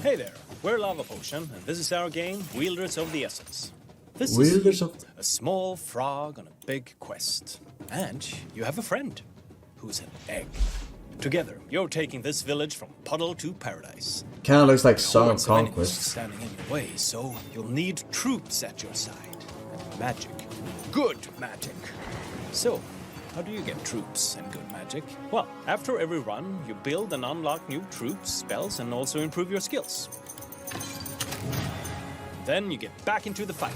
Hey there, we're Lava Potion, and this is our game, Wielders of the Essence. This Wielders is of... a small frog on a big quest. And you have a friend, who's an egg. Together, you're taking this village from puddle to paradise. Kinda looks like Song of Hordes enemies Conquest. standing in your way, so you'll need troops at your side. And magic. Good magic. So, how do you get troops and good magic? Well, after every run, you build and unlock new troops, spells, and also improve your skills. Then you get back into the fight.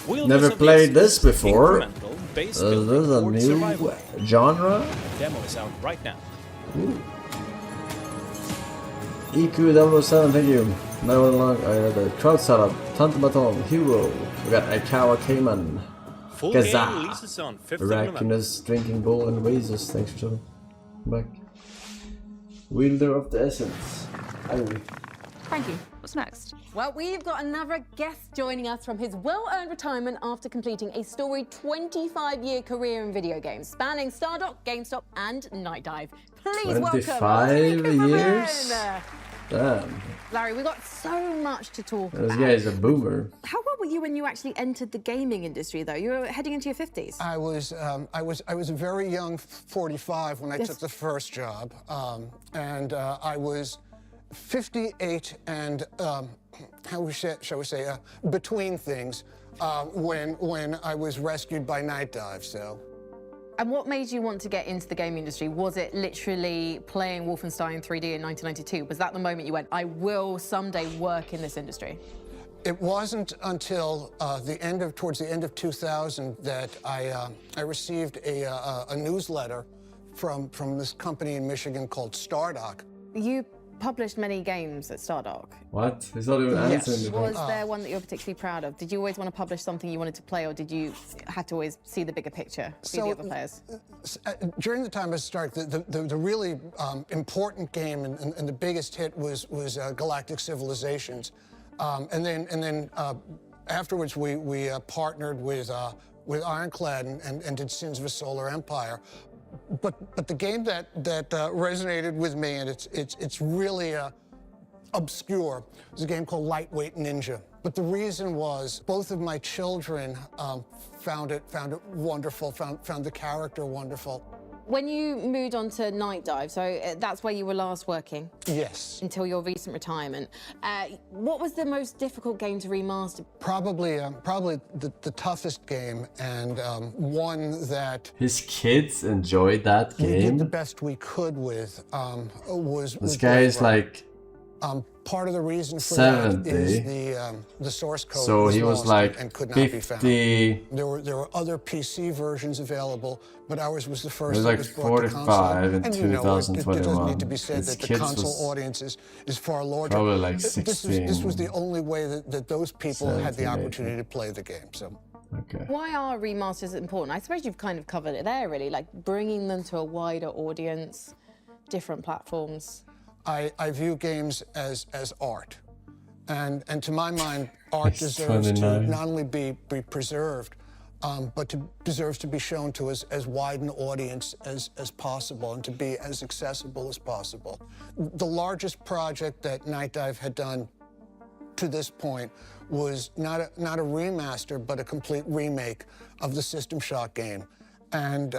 Wielders Never of the played Essence, this before. incremental, base This building, is a horde new survival. genre. The demo is out right now. Ooh. EQ 007, thank you. Now along the crowd setup, Tantabaton, Hero. We got Aikawa Cayman. Full Gaza. game releases on 5th of November. Arachidus, Drinking Bowl, and Oasis. Thanks for joining. Back. Wielder of the Essence. Irony. Thank you. What's next? Well, we've got another guest joining us from his well-earned retirement after completing a storied 25-year career in video games, spanning Stardock, GameStop, and Night Dive. Please 25 welcome years? Damn. Larry, we've got so much to talk This about. guy is a boomer. How old were you when you actually entered the gaming industry, though? You were heading into your 50s. I was a very young 45 when I took the first job, and I was 58 and shall we say between things when I was rescued by Night Dive. So. And what made you want to get into the gaming industry? Was it literally playing Wolfenstein 3D in 1992? Was that the moment you went, I will someday work in this industry? It wasn't until towards the end of 2000 that I received a newsletter from this company in Michigan called Stardock. You published many games at Stardock. What? He's not even answering the Was there one that you're particularly proud of? Did you always want to publish something you wanted to play, or did you have to always see the bigger picture, see the other players? During the time of Stardock, the really important game and the biggest hit was Galactic Civilizations, and then afterwards we partnered with Ironclad and did Sins of a Solar Empire. But the game that resonated with me, and it's really obscure, was a game called Lightweight Ninja. But the reason was both of my children found it wonderful, found the character wonderful. When you moved on to Night Dive, so that's where you were last working? Yes. Until your recent retirement. What was the most difficult game to remaster? Probably the toughest game, and one that His kids enjoyed that we did game. the best we could with. This guy is like part of the reason for 70. that is the source code. So he was lost like and could not be found. 50. There were other PC versions available, but ours was the first. He was that like was brought to 45 in console. And you know, it doesn't 2021. need to be said His that the kids console was audience is far larger. probably like This was the 16, only way that those people had the 17, opportunity to play the game. So. Okay. Why are remasters important? I suppose you've kind of covered it there, really, like bringing them to a wider audience, different platforms. I view games as art. And to my mind, art He's deserves to 29. not only be preserved, but deserves to be shown to as wide an audience as possible and to be as accessible as possible. The largest project that Night Dive had done to this point was not a remaster, but a complete remake of the System Shock game. And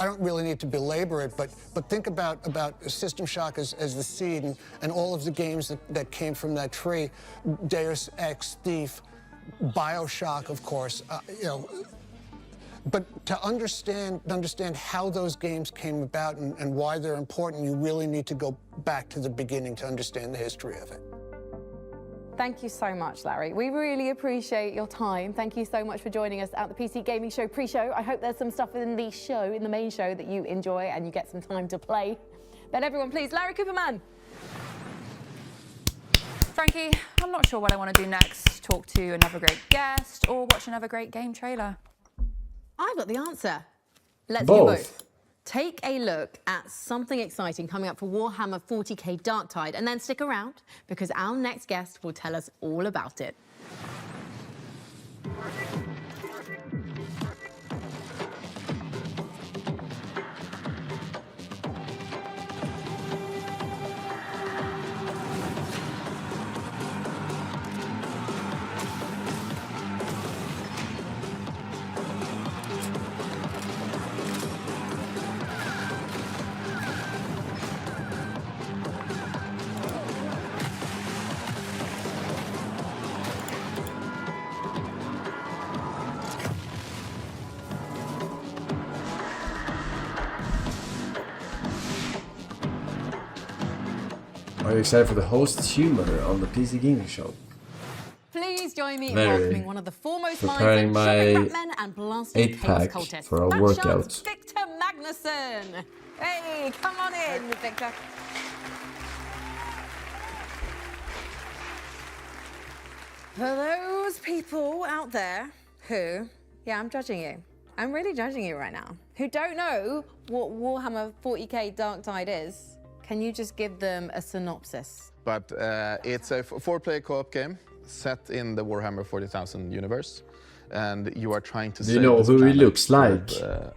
I don't really need to belabor it, but think about System Shock as the seed and all of the games that came from that tree. Deus Ex, Thief, BioShock, of course. But to understand how those games came about and why they're important, you really need to go back to the beginning to understand the history of it. Thank you so much, Larry. We really appreciate your time. Thank you so much for joining us at the PC Gaming Show pre-show. I hope there's some stuff in the main show that you enjoy and you get some time to play. But everyone, please, Larry Cooperman. Frankie, I'm not sure what I want to do next. Talk to another great guest or watch another great game trailer. I've got the answer. Let's do Both. both. Take a look at something exciting coming up for Warhammer 40k Darktide, and then stick around because our next guest will tell us all about it. Are you excited for the host's humor on the PC Gaming Show? Please join me in Very. welcoming one of the foremost minds Preparing in my shopping Batman and blasting chaos 8-pack cultists. for a That workout. shot's Victor Magnuson. Hey, come on in, Victor. For those people out there who, yeah, I'm judging you. I'm really judging you right now. Who don't know what Warhammer 40k Dark Tide is, can you just give them a synopsis? But it's a four-player co-op game set in the Warhammer 40,000 universe. And you are trying to Do you know who he looks like?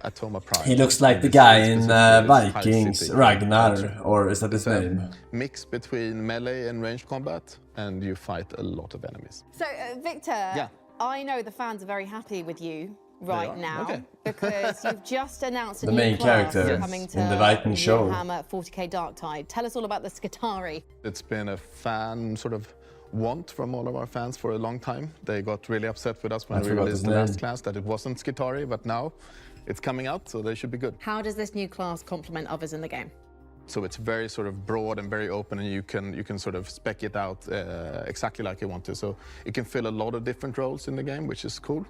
Atoma Prime. He looks like the guy in Vikings, Ragnar, or is that his name? Mix between melee and ranged combat, and you fight a lot of enemies. So, Victor, I know the fans are very happy with you right now because you've just announced a The new main class character coming to in the Viking show. Warhammer 40k Dark Tide. Tell us all about the Skitarii. It's been a fan sort of want from all of our fans for a long time. They got really upset with us when we released the last class that it wasn't Skitarii, but now it's coming out, so they should be good. How does this new class complement others in the game? So it's very sort of broad and very open, and you can sort of spec it out exactly like you want to. So it can fill a lot of different roles in the game, which is cool.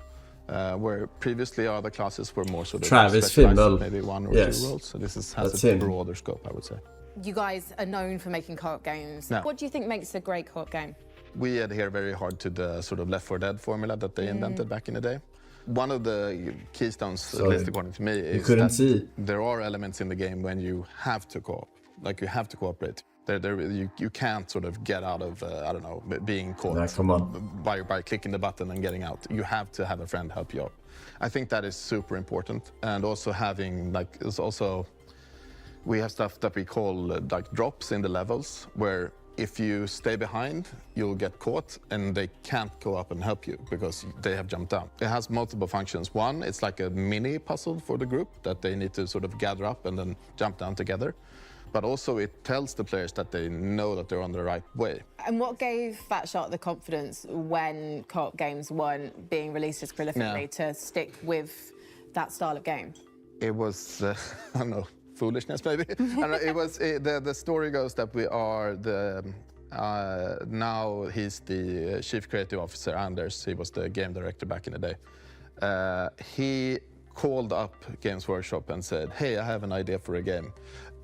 Where previously other classes were more sort of Travis specialized, Fimmel. maybe one or two roles. So this has a broader scope, I would say. You guys are known for making co-op games. Yeah. What do you think makes a great co-op game? We adhere very hard to the sort of Left 4 Dead formula that they invented back in the day. One of the keystones, at least according to me, is that there are elements in the game when you have to co-op, like you have to cooperate. You can't sort of get out of, I don't know, being caught by clicking the button and getting out. You have to have a friend help you out. I think that is super important. And also having, like, it's also, we have stuff that we call like drops in the levels, where if you stay behind, you'll get caught and they can't go up and help you because they have jumped down. It has multiple functions. One, it's like a mini puzzle for the group that they need to sort of gather up and then jump down together. But also it tells the players that they know that they're on the right way. And what gave Fatshark the confidence when co-op games weren't being released as prolifically to stick with that style of game? It was, I don't know, foolishness maybe. It was the story goes that we are the now he's the chief creative officer, Anders. He was the game director back in the day. He called up Games Workshop and said, "Hey, I have an idea for a game."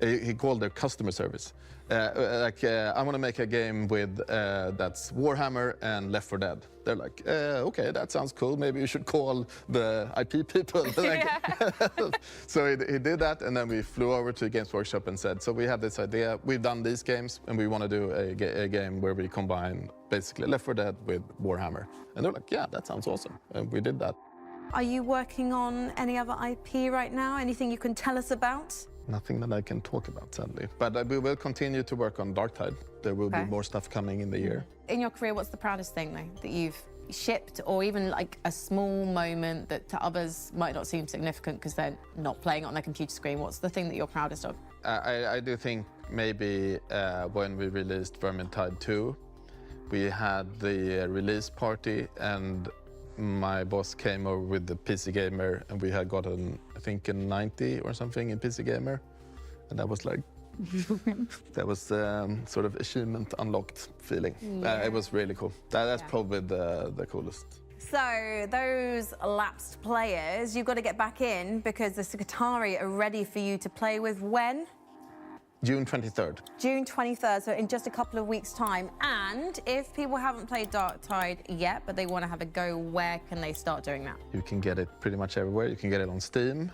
He called their customer service. I want to make a game with that's Warhammer and Left 4 Dead. They're like, okay, that sounds cool. Maybe you should call the IP people. So he did that, and then we flew over to Games Workshop and said, so we have this idea. We've done these games, and we want to do a game where we combine basically Left 4 Dead with Warhammer. And they're like, yeah, that sounds awesome. And we did that. Are you working on any other IP right now? Anything you can tell us about? Nothing that I can talk about, sadly. But we will continue to work on Dark Tide. There will be more stuff coming in the year. In your career, what's the proudest thing, though, that you've shipped, or even like a small moment that to others might not seem significant because they're not playing it on their computer screen? What's the thing that you're proudest of? I do think maybe when we released Vermintide 2, we had the release party, and my boss came over with the PC Gamer, and we had gotten, I think, a 90 or something in PC Gamer. And that was like, that was sort of achievement unlocked feeling. Yeah. It was really cool. That's probably the coolest. So those lapsed players, you've got to get back in because the Skitarii are ready for you to play with when? June 23rd. June 23rd, so in just a couple of weeks' time. And if people haven't played Dark Tide yet, but they want to have a go, where can they start doing that? You can get it pretty much everywhere. You can get it on Steam,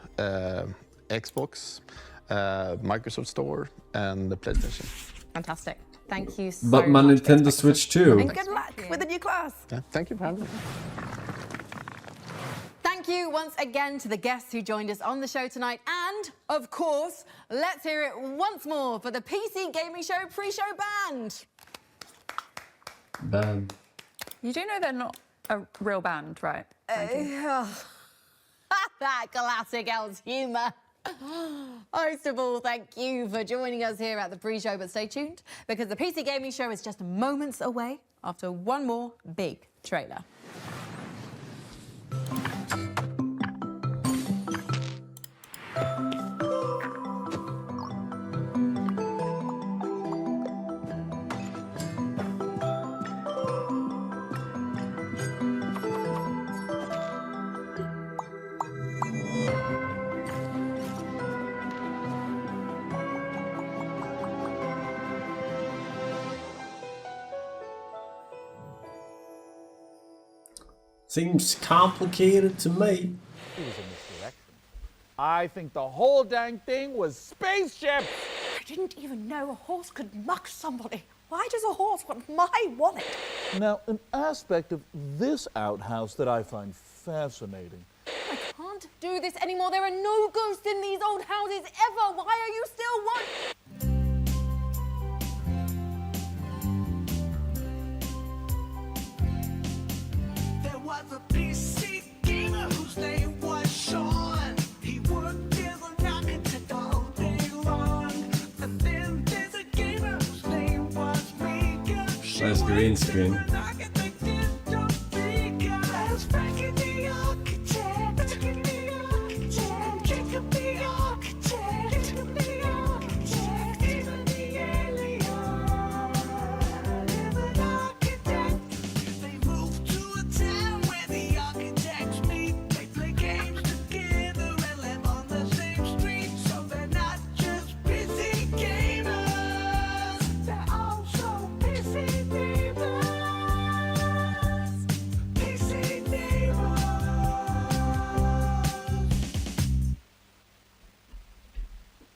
Xbox, Microsoft Store, and the PlayStation. Fantastic. Thank you so much. But my Nintendo Switch too. And good luck with the new class. Yeah, thank you for having me. Thank you once again to the guests who joined us on the show tonight. And, of course, let's hear it once more for the PC Gaming Show pre-show band. Band. You do know they're not a real band, right? That classic Elle's humour. Most of all, thank you for joining us here at the pre-show, but stay tuned because the PC Gaming Show is just moments away after one more big trailer. Seems complicated to me. It was a misdirection. I think the whole dang thing was spaceships. I didn't even know a horse could muck somebody. Why does a horse want my wallet? Now, an aspect of this outhouse that I find fascinating. I can't do this anymore. There are no ghosts in these old houses ever. Why are you still one? There was a PC gamer whose name was Sean. He worked as an architect all day long. And then there's a gamer whose name was Mika. Nice green screen.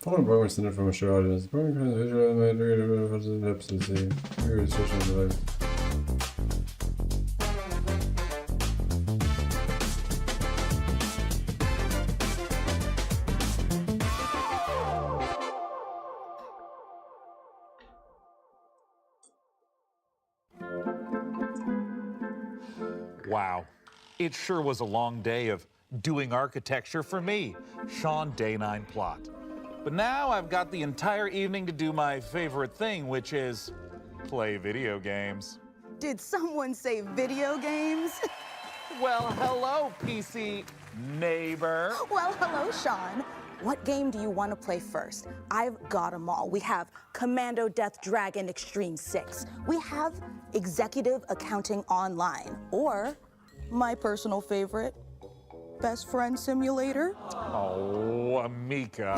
Following program is intended for a mature audience. The program contains visual and episodes. Wow. It sure was a long day of doing architecture for me, Sean Day 9 Plot. But now I've got the entire evening to do my favorite thing, which is play video games. Did someone say video games? Well, hello, PC neighbor. Well, hello, Sean. What game do you want to play first? I've got them all. We have Commando Death Dragon Extreme 6. We have Executive Accounting Online. Or, my personal favorite, Best Friend Simulator. Oh, Amika.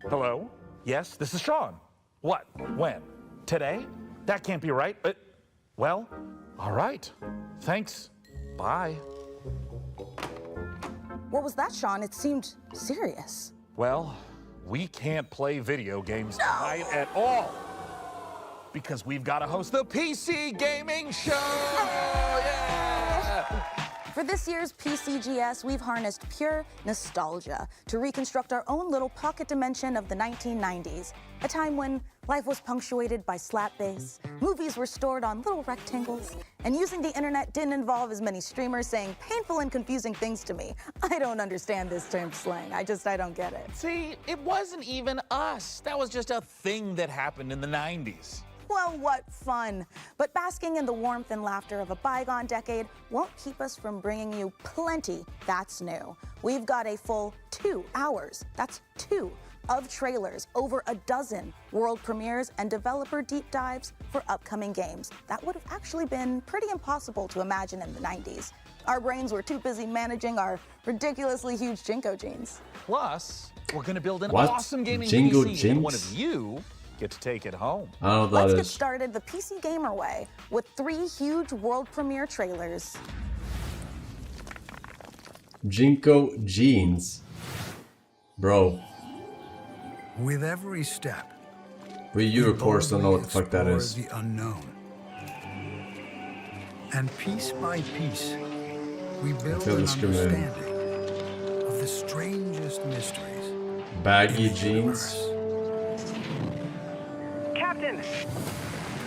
Hello? Yes, this is Sean. What? When? Today? That can't be right. Well, all right. Thanks. Bye. What was that, Sean? It seemed serious. Well, we can't play video games tonight at all. Because we've got to host the PC Gaming Show! Yeah! For this year's PCGS, we've harnessed pure nostalgia to reconstruct our own little pocket dimension of the 1990s, a time when life was punctuated by slap bass, movies were stored on little rectangles, and using the internet didn't involve as many streamers saying painful and confusing things to me. I don't understand this term slang. I don't get it. See, it wasn't even us. That was just a thing that happened in the 90s. Well, what fun. But basking in the warmth and laughter of a bygone decade won't keep us from bringing you plenty that's new. We've got a full 2 hours, that's 2, of trailers, over a dozen world premieres and developer deep dives for upcoming games. That would have actually been pretty impossible to imagine in the 90s. Our brains were too busy managing our ridiculously huge Jinko jeans. Plus, we're going to build an What? awesome gaming Jingo PC and one Jinx? of you get to take it home. I don't know what Let's that get is. started the PC Gamer way with 3 huge world premiere trailers. Jinko jeans. Bro. With every step, You of course don't know what the fuck that is. the unknown. And piece by piece, we build feel an discriminated. understanding of the strangest mysteries. Baggy in the jeans. universe. Captain!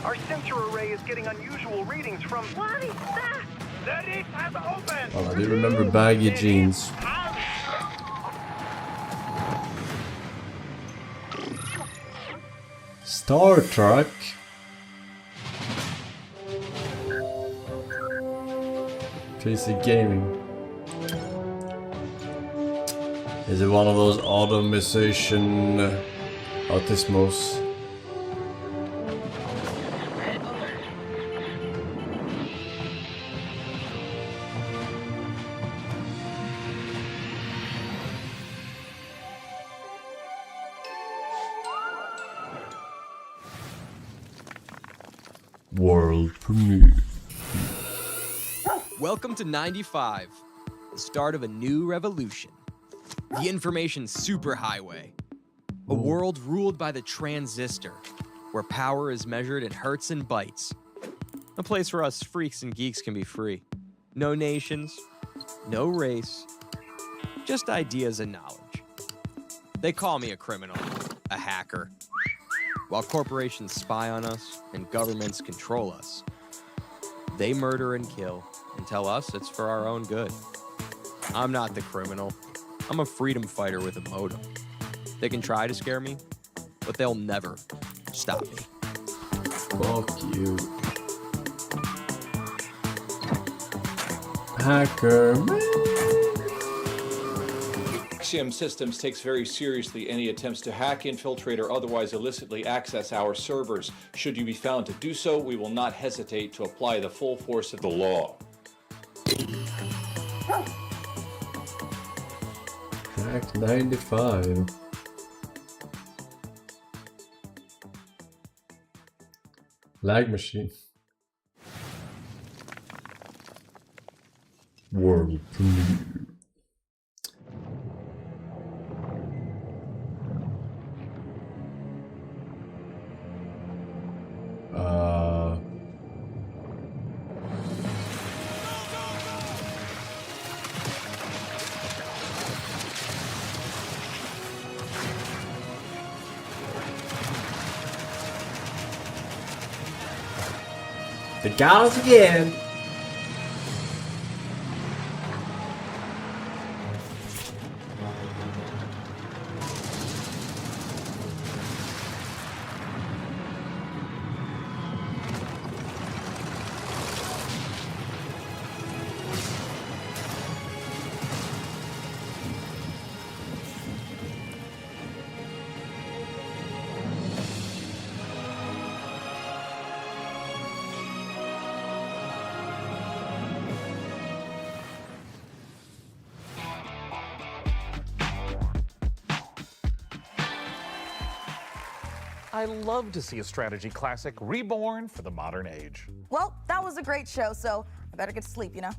Our sensor array is getting unusual readings from... What is that? The deep has opened! Oh, I do remember baggy jeans. Star Trek. PC Gaming. Is it one of those automation autismos? World premiere. Welcome to 95, the start of a new revolution. The information superhighway. A world ruled by the transistor, where power is measured in hertz and bytes. A place where us freaks and geeks can be free. No nations, no race, just ideas and knowledge. They call me a criminal, a hacker. While corporations spy on us and governments control us, they murder and kill and tell us it's for our own good. I'm not the criminal. I'm a freedom fighter with a modem. They can try to scare me, but they'll never stop me. Fuck you. Hacker man. Axiom Systems takes very seriously any attempts to hack, infiltrate, or otherwise illicitly access our servers. Should you be found to do so, we will not hesitate to apply the full force of the law. Track 95. Lag machine. World premiere. They got us again. I love to see a strategy classic reborn for the modern age. Well, that was a great show, so I better get to sleep, you know?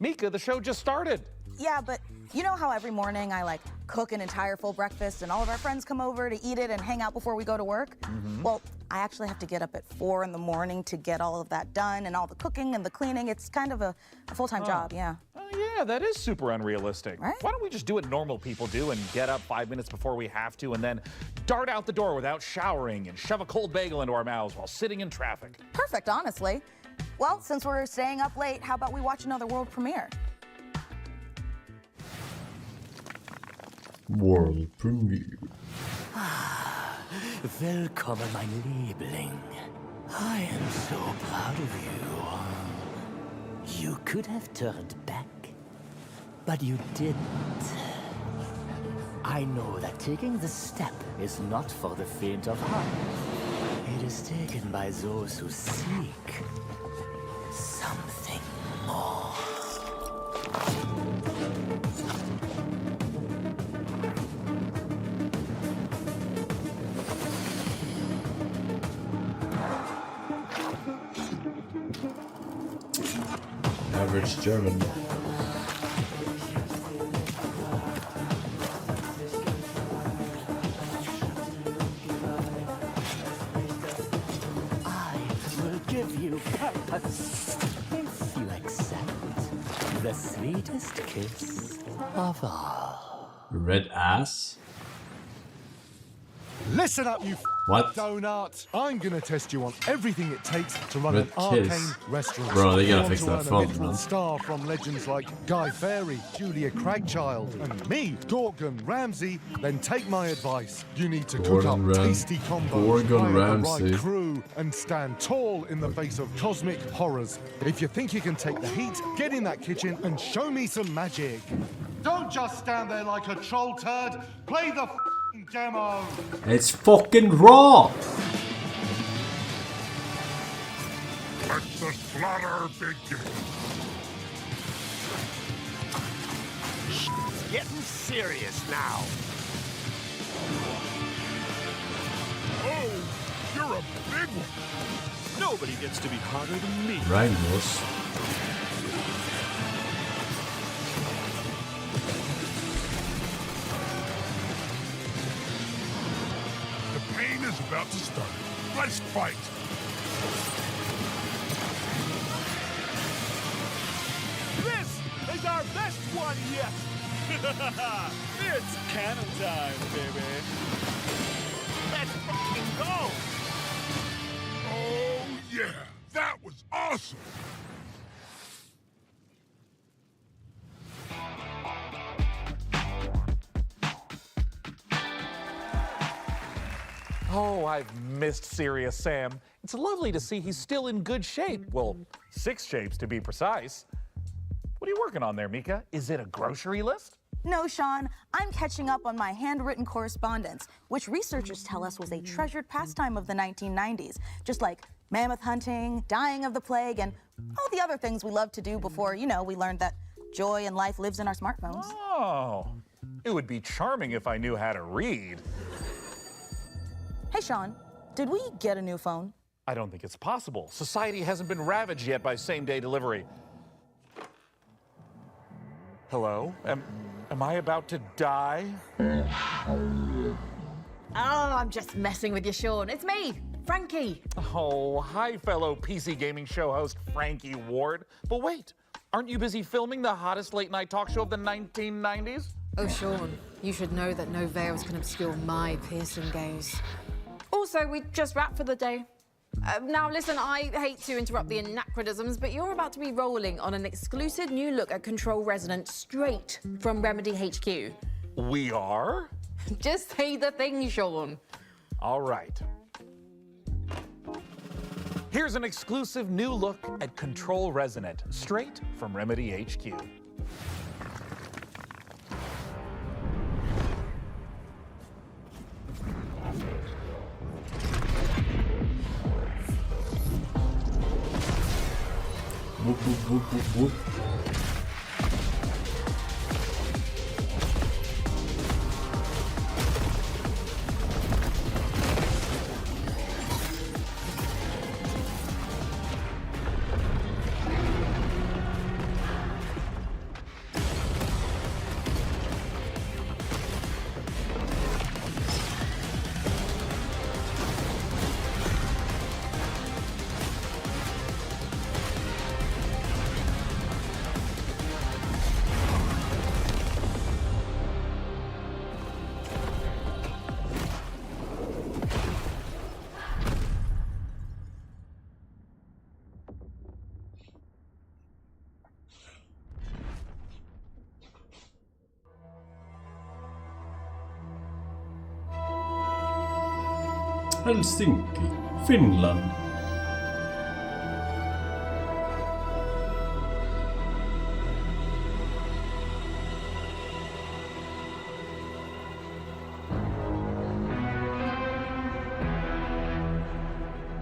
Mika, the show just started. Yeah, but you know how every morning I cook an entire full breakfast and all of our friends come over to eat it and hang out before we go to work? Well, I actually have to get up at 4 in the morning to get all of that done and all the cooking and the cleaning. It's kind of a full-time job, yeah. Oh, yeah, that is super unrealistic. Right? Why don't we just do what normal people do and get up 5 minutes before we have to and then dart out the door without showering and shove a cold bagel into our mouths while sitting in traffic? Perfect, honestly. Well, since we're staying up late, how about we watch another world premiere? World premiere. Willkommen, mein Liebling. I am so proud of you. You could have turned back, but you didn't. I know that taking the step is not for the faint of heart. It is taken by those who seek something more. Average German. I will give you purpose if you accept the sweetest kiss of all. Red ass? Listen up, you What? donut. I'm gonna test you on everything it takes to run Red an arcane kiss. restaurant. Bro, they gotta Want fix to that earn font, a literal man. star from legends like Guy Fawkes, Julia Cragchild, and me, Gordon Ramsay. Then take my advice. You need to cook up Gordon tasty combos, Gordon hire the Ramsay. right crew, and stand tall in the face of cosmic horrors. If you think you can take the heat, get in that kitchen and show me some magic. Don't just stand there like a troll turd. Play the demo. It's fucking raw! Let the slaughter begin. It's getting serious now. Oh, you're a big one. Nobody gets to be harder than me. Rhinos. is about to start. Let's fight! This is our best one yet! It's cannon time, baby. Let's fucking go! Oh, yeah! That was awesome! Oh, I've missed Serious Sam. It's lovely to see he's still in good shape. Well, 6 shapes to be precise. What are you working on there, Mika? Is it a grocery list? No, Sean, I'm catching up on my handwritten correspondence, which researchers tell us was a treasured pastime of the 1990s, just like mammoth hunting, dying of the plague, and all the other things we loved to do before, you know, we learned that joy and life lives in our smartphones. Oh, it would be charming if I knew how to read. Hey, Sean, did we get a new phone? I don't think it's possible. Society hasn't been ravaged yet by same-day delivery. Hello? Am I about to die? Oh, I'm just messing with you, Sean. It's me, Frankie. Oh, hi, fellow PC Gaming Show host Frankie Ward. But wait, aren't you busy filming the hottest late-night talk show of the 1990s? Oh, Sean, you should know that no veils can obscure my piercing gaze. Also, we just wrapped for the day. Now, listen, I hate to interrupt the anachronisms, but you're about to be rolling on an exclusive new look at Control Resonant straight from Remedy HQ. We are? Just say the thing, Sean. All right. Here's an exclusive new look at Control Resonant, straight from Remedy HQ. Whoop, whoop, whoop, whoop, whoop. Helsinki, Finland.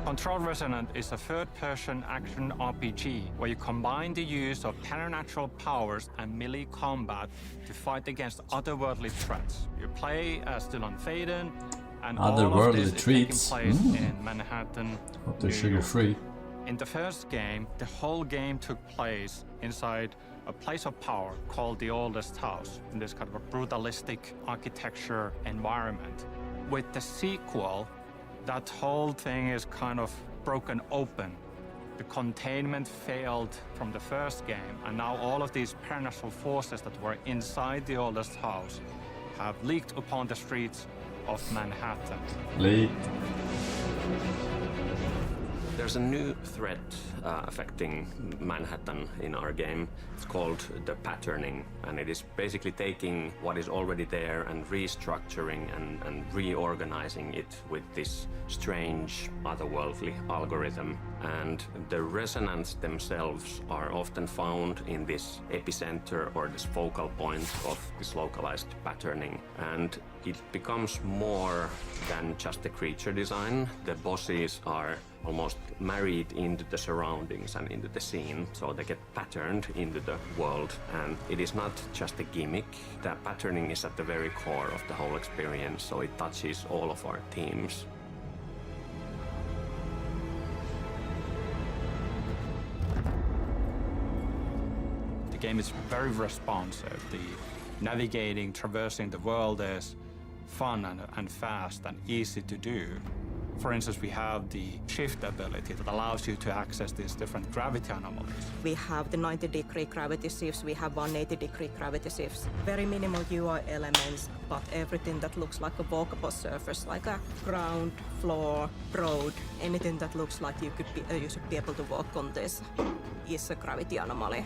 Control Resonant is a third-person action RPG where you combine the use of supernatural powers and melee combat to fight against otherworldly threats. You play as Dylan Faden, and all of this is taking place in Manhattan, Hope they're sugar-free. In the first game, the whole game took place inside a place of power called the Oldest House, in this kind of a brutalistic architecture environment. With the sequel, that whole thing is kind of broken open. The containment failed from the first game, and now all of these supernatural forces that were inside the Oldest House have leaked upon the streets of Manhattan. Leaked. There's a new threat affecting Manhattan in our game. It's called the patterning, and it is basically taking what is already there and restructuring and reorganizing it with this strange, otherworldly algorithm. And the resonants themselves are often found in this epicenter or this focal point of this localized patterning. And it becomes more than just a creature design. The bosses are almost married into the surroundings and into the scene, so they get patterned into the world. And it is not just a gimmick. The patterning is at the very core of the whole experience, so it touches all of our themes. The game is very responsive. The navigating, traversing the world is fun and fast and easy to do. For instance, we have the shift ability that allows you to access these different gravity anomalies. We have the 90-degree gravity shifts, we have 180-degree gravity shifts. Very minimal UI elements, but everything that looks like a walkable surface, like a ground, floor, road, anything that looks like you should be able to walk on this is a gravity anomaly.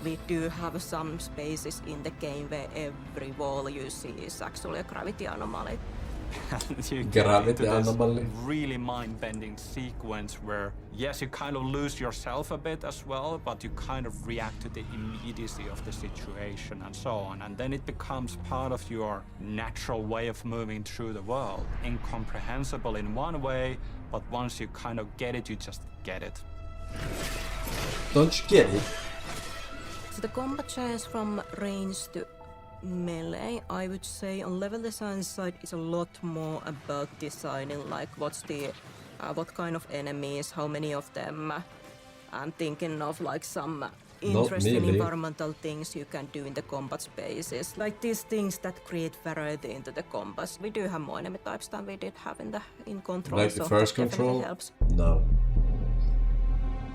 We do have some spaces in the game where every wall you see is actually a gravity anomaly. You get into this really mind-bending sequence where, yes, you kind of lose yourself a bit as well, but you kind of react to the immediacy of the situation and so on. And then it becomes part of your natural way of moving through the world. Incomprehensible in one way, but once you kind of get it, you just get it. Don't you get it? So the combat changes from range to melee. I would say on level design side it's a lot more about designing like what's the what kind of enemies, how many of them. I'm thinking of like some interesting environmental things you can do in the combat spaces, like these things that create variety into the combats. We do have more enemy types than we did have in Control. Like the first Control? Helps. No.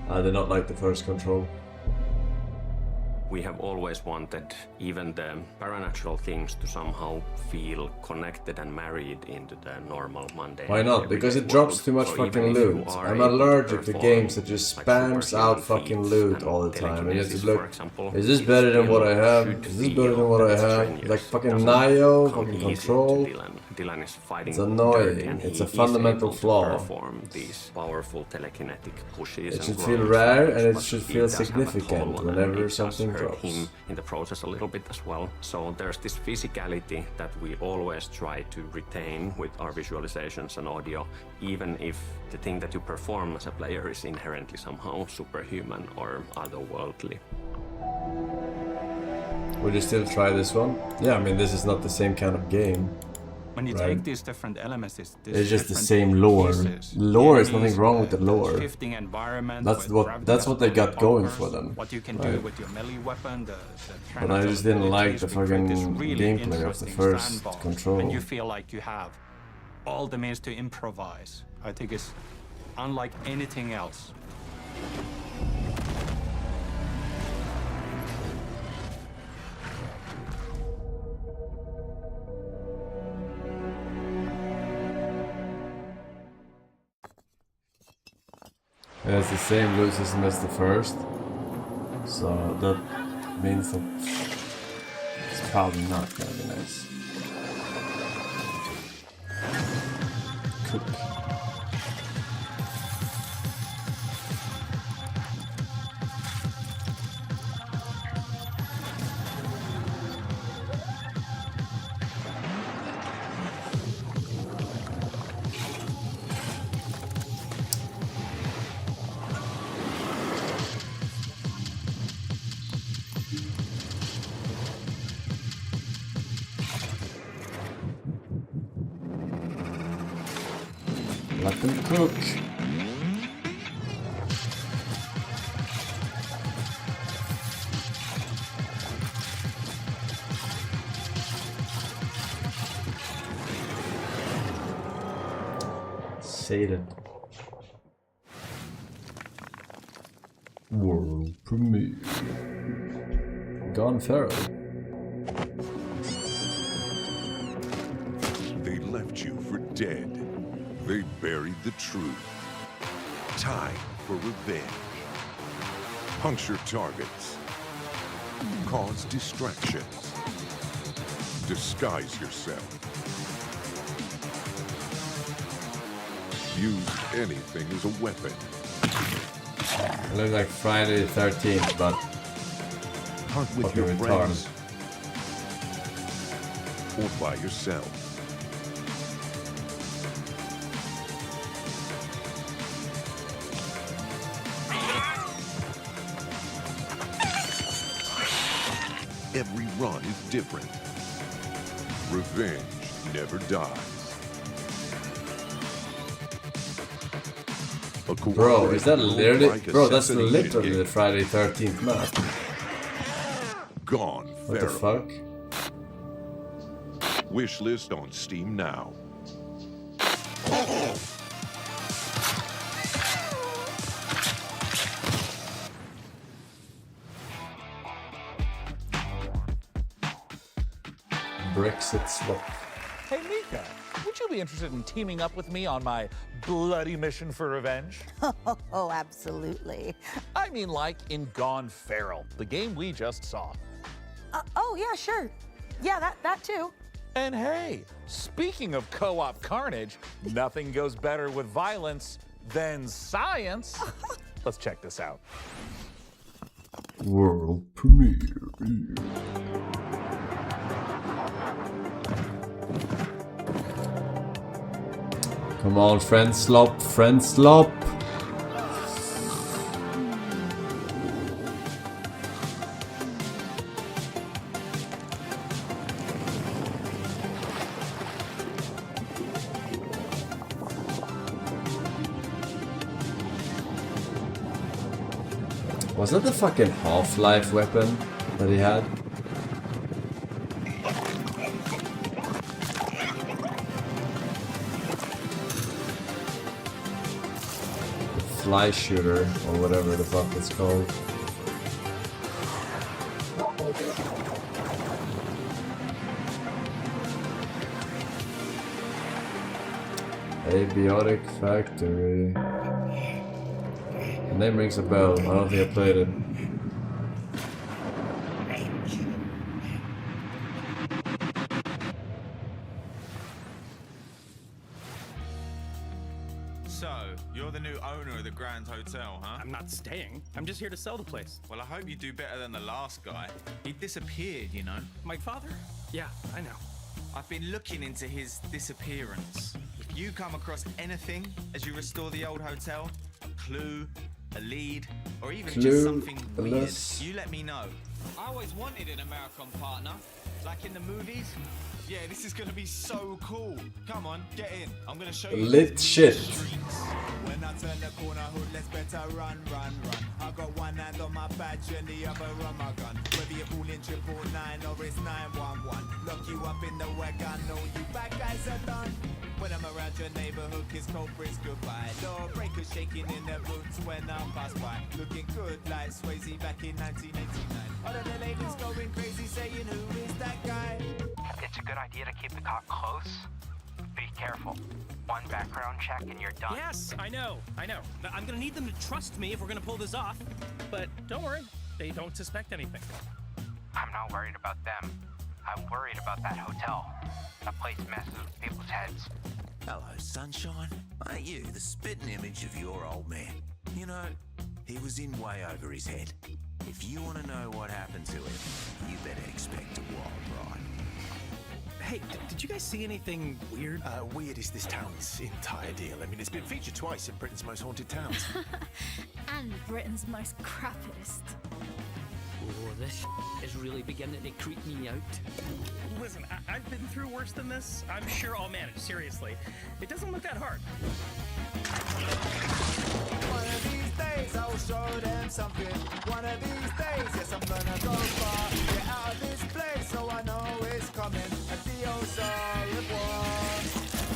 I did not like the first Control. We have always wanted even the paranatural things to somehow feel connected and married into the normal mundane. Why not? Because it drops too much fucking loot. I'm allergic to games that just spams out fucking loot all the time. And you have to look, is this better than what I have? Is this better than what I have? Like fucking Nio, fucking Control. Dylan is fighting it's annoying. It's a fundamental flaw. These powerful telekinetic pushes. It should feel rare and it should feel significant whenever something drops. Him in the process a little bit as well. So there's this physicality that we always try to retain with our visualizations and audio, even if the thing that you perform as a player is inherently somehow superhuman or otherworldly. Would you still try this one? Yeah, I mean, this is not the same kind of game. When you take these different elements, it's just the same lore. Lore is nothing wrong with the lore. Shifting environment. That's what they got going for them. What you can do with your melee weapon. But I just didn't like the fucking gameplay of the first Control. And you feel like you have all the means to improvise. I think it's unlike anything else. It has the same loot system as the first, so that means that it's probably not gonna be nice. Cook. Let them cook. Satan. World premiere. Gone Feral. They left you for dead. They buried the truth. Time for revenge. Puncture targets. Cause distractions. Disguise yourself. Use anything as a weapon. It looks like Friday the 13th, but hunt with your friends or by yourself. Every run is different. Revenge never dies. Bro, is that literally... Bro, that's literally the Friday 13th map. Gone What the fuck? Wishlist on Steam now. Brexit swap. Hey, Mika, would you be interested in teaming up with me on my bloody mission for revenge? Oh, absolutely. I mean, like in Gone Feral, the game we just saw. Oh, yeah, sure. Yeah, that too. And hey, speaking of co-op carnage, nothing goes better with violence than science. Let's check this out. World premiere. Come on, friend slop, friend slop. Was that the fucking Half-Life weapon that he had? Fly shooter, or whatever the fuck it's called. Abiotic Factory. The name rings a bell. I don't think I played it. So, you're the new owner of the Grand Hotel, huh? I'm not staying. I'm just here to sell the place. Well, I hope you do better than the last guy. He disappeared, you know. My father? Yeah, I know. I've been looking into his disappearance. If you come across anything as you restore the old hotel, a clue, a lead, or even just something weird, you let me know. I always wanted an American partner, like in the movies. Yeah, this is gonna be so cool. Come on, get in. I'm gonna show you. Lit shit. When I turn the corner, hood, let's better run. I got one hand on my badge and the other on my gun. Whether you're calling 999 or it's 911, lock you up in the wagon, know you bad guys are done. When I'm around your neighborhood, kiss culprits goodbye. Lawbreakers shaking in their boots when I pass by. Looking good like Swayze back in 1989. All of the ladies going crazy saying, who is that guy? It's a good idea to keep the cop close. Be careful. One background check and you're done. Yes, I know. I'm gonna need them to trust me if we're gonna pull this off. But don't worry, they don't suspect anything. I'm not worried about them. I'm worried about that hotel. That place messes with people's heads. Hello, sunshine. Ain't you the spitting image of your old man? You know, he was in way over his head. If you want to know what happened to him, you better expect a wild ride. Hey, did you guys see anything weird? Weird is this town's entire deal. I mean, it's been featured twice in Britain's Most Haunted Towns. And Britain's most crappiest. Oh, this is really beginning to creep me out. Listen, I've been through worse than this. I'm sure I'll manage, seriously. It doesn't look that hard. One of these days I'll show them something. One of these days, yes, I'm gonna go far. Get out of this place so I know it's coming. Adios, au revoir.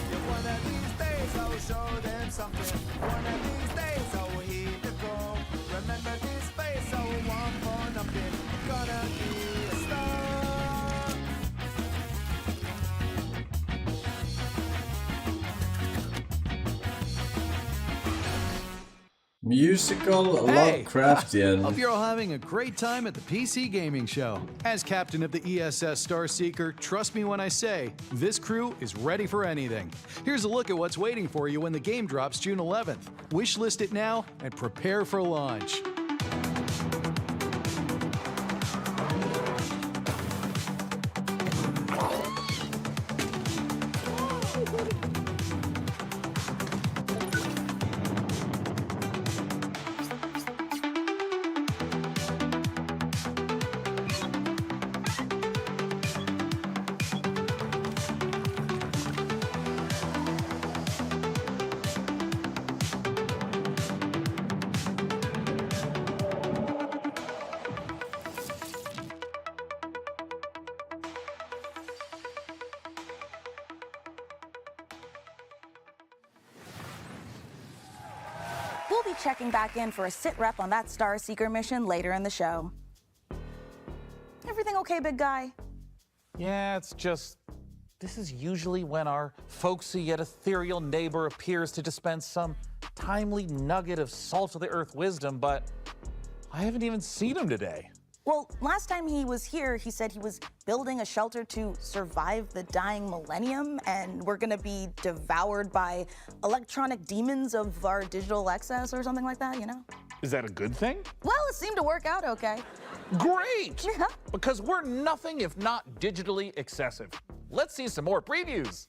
Yeah, one of these days I'll show them something. One of these days I will hear the call. Remember this face, I will want for nothing. I'm gonna be a star. Musical Lovecraftian. Hope you're all having a great time at the PC Gaming Show. As captain of the ESS Starseeker, trust me when I say, this crew is ready for anything. Here's a look at what's waiting for you when the game drops June 11th. Wishlist it now and prepare for launch. be checking back in for a sit rep on that Star Seeker mission later in the show. Everything okay, big guy? Yeah, it's just... this is usually when our folksy yet ethereal neighbor appears to dispense some timely nugget of salt-of-the-earth wisdom, but I haven't even seen him today. Well, last time he was here, he said he was building a shelter to survive the dying millennium, and we're gonna be devoured by electronic demons of our digital excess or something like that, you know? Is that a good thing? Well, it seemed to work out okay. Great! Yeah. Because we're nothing if not digitally excessive. Let's see some more previews.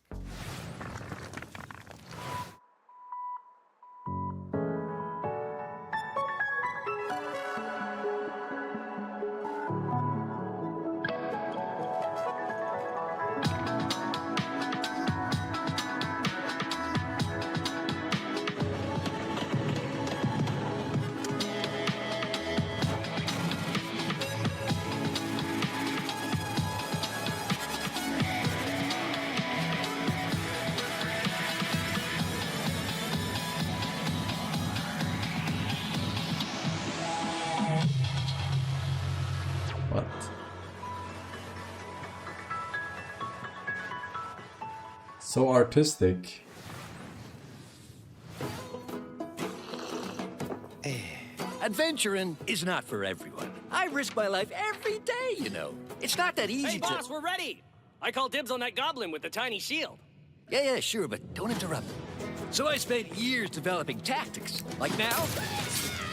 What? So artistic. Adventuring is not for everyone. I risk my life every day, you know. It's not that easy Hey, boss, we're ready. I call dibs on that goblin with the tiny shield. Yeah, sure, but don't interrupt me. So I spent years developing tactics. Like now,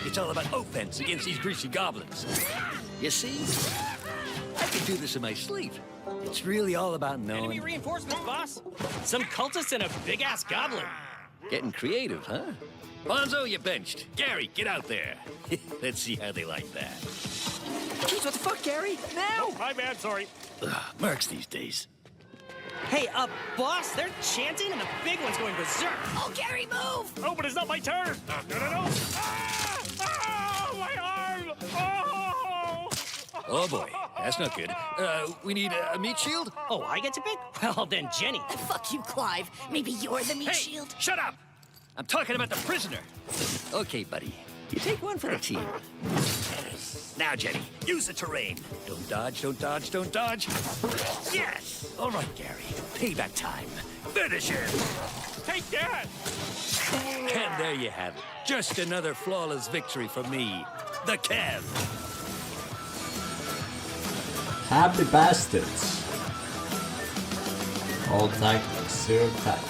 it's all about offense against these greasy goblins. You see? I can do this in my sleep. It's really all about knowing... Enemy reinforcements, boss. Some cultists and a big-ass goblin. Getting creative, huh? Bonzo, you benched. Gary, get out there. Let's see how they like that. Jeez, what the fuck, Gary? Now? Oh, my bad, sorry. Ugh, mercs these days. Hey, boss, they're chanting and the big one's going berserk. Oh, Gary, move! Oh, but it's not my turn. No. Ah! Ah! My arm! Oh! Oh, boy. That's not good. We need a meat shield? Oh, I get to pick? Well, then Jenny. Fuck you, Clive. Maybe you're the meat shield. Shut up! I'm talking about the prisoner. Okay, buddy. You take one for the team. Now, Jenny, use the terrain. Don't dodge, don't dodge, don't dodge. Yes! All right, Gary. Payback time. Finish him! Take that! And there you have it. Just another flawless victory for me, the Kev. Happy bastards. All tactics, zero tactics.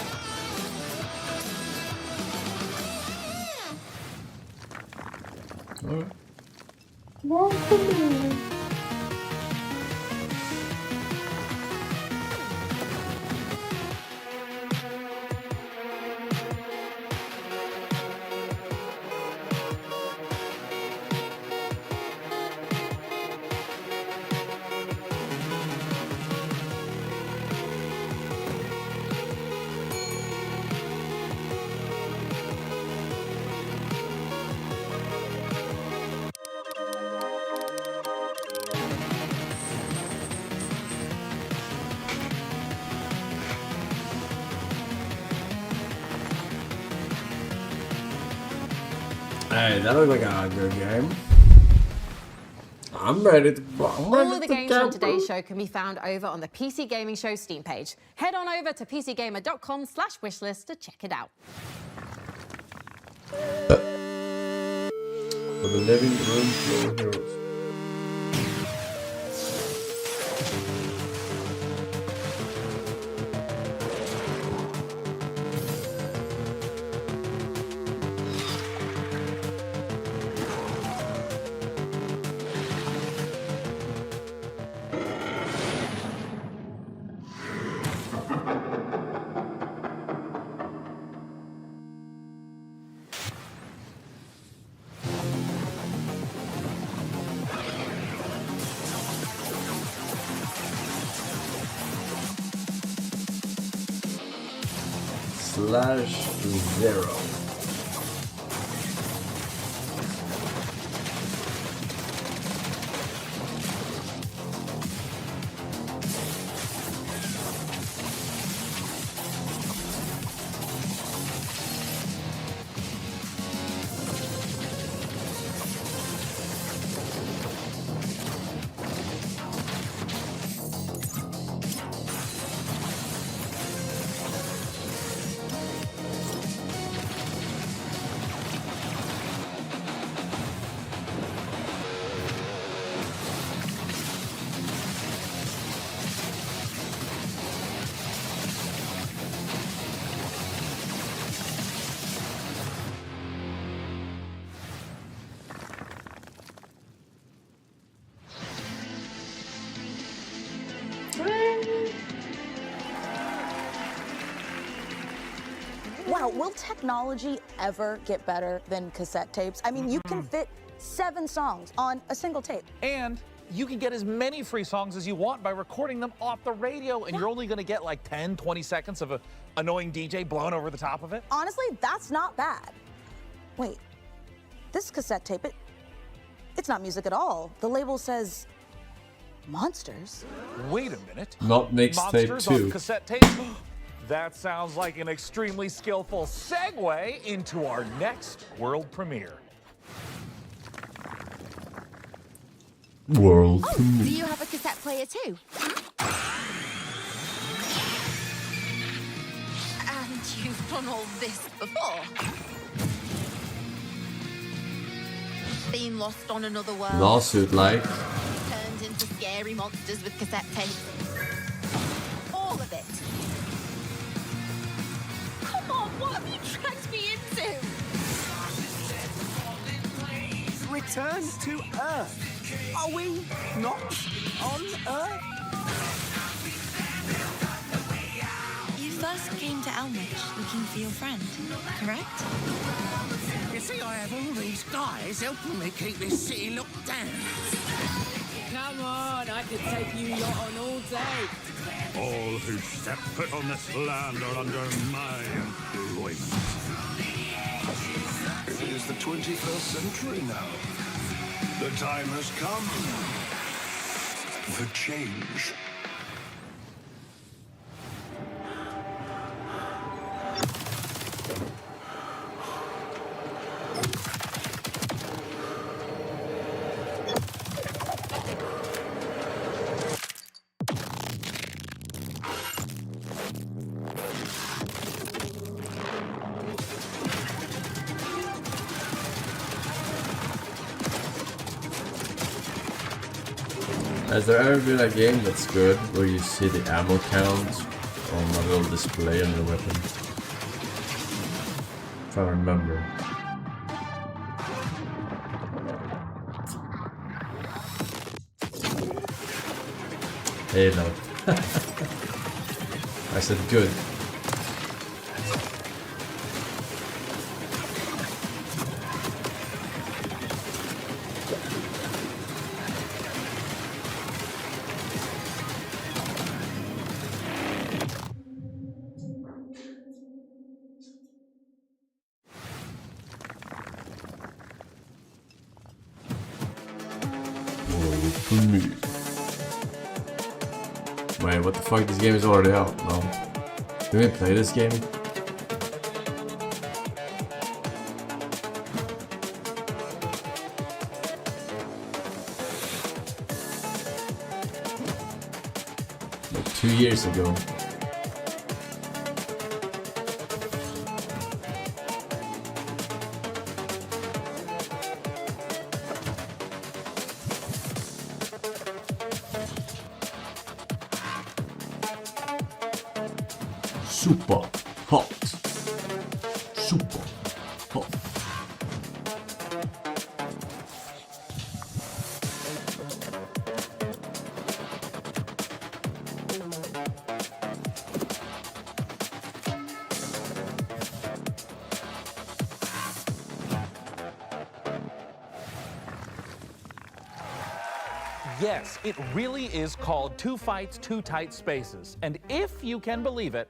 Alright. Hey, that looked like a good game. I'm ready to All of the games from today's show can be found over on the PC Gaming Show Steam page. Head on over to pcgamer.com/wishlist to check it out. For the living room floor heroes. /0. Wow, will technology ever get better than cassette tapes? I mean, you can fit 7 songs on a single tape. And you can get as many free songs as you want by recording them off the radio, and you're only going to get like 10, 20 seconds of an annoying DJ blowing over the top of it. Honestly, that's not bad. Wait, this cassette tape, it's not music at all. The label says monsters. Wait a minute. Not mixtape Monsters 2. on cassette tape? That sounds like an extremely skillful segue into our next world premiere. World Do premiere. you have a cassette player too? And you've done all this before? Been lost on another world? Lawsuit like. Turned into scary monsters with cassette tapes? All of it? Come on, what have you dragged me into? Return to Earth. Are we not on Earth? You first came to Elmwich looking for your friend, correct? You see, I have all these guys helping me keep this city locked down. Come on, I could take you lot on all day. All who step foot on this land are under my employment. It is the 21st century now. The time has come for change. Has there ever been a game that's good where you see the ammo count on a little display on your weapon? I'm trying to remember. Halo. I said good. Wait, what the fuck? This game is already out. No. Can we play this game? Like 2 years ago. Super hot. Super hot. Yes, it really is called Two Fights, Two Tight Spaces. And if you can believe it,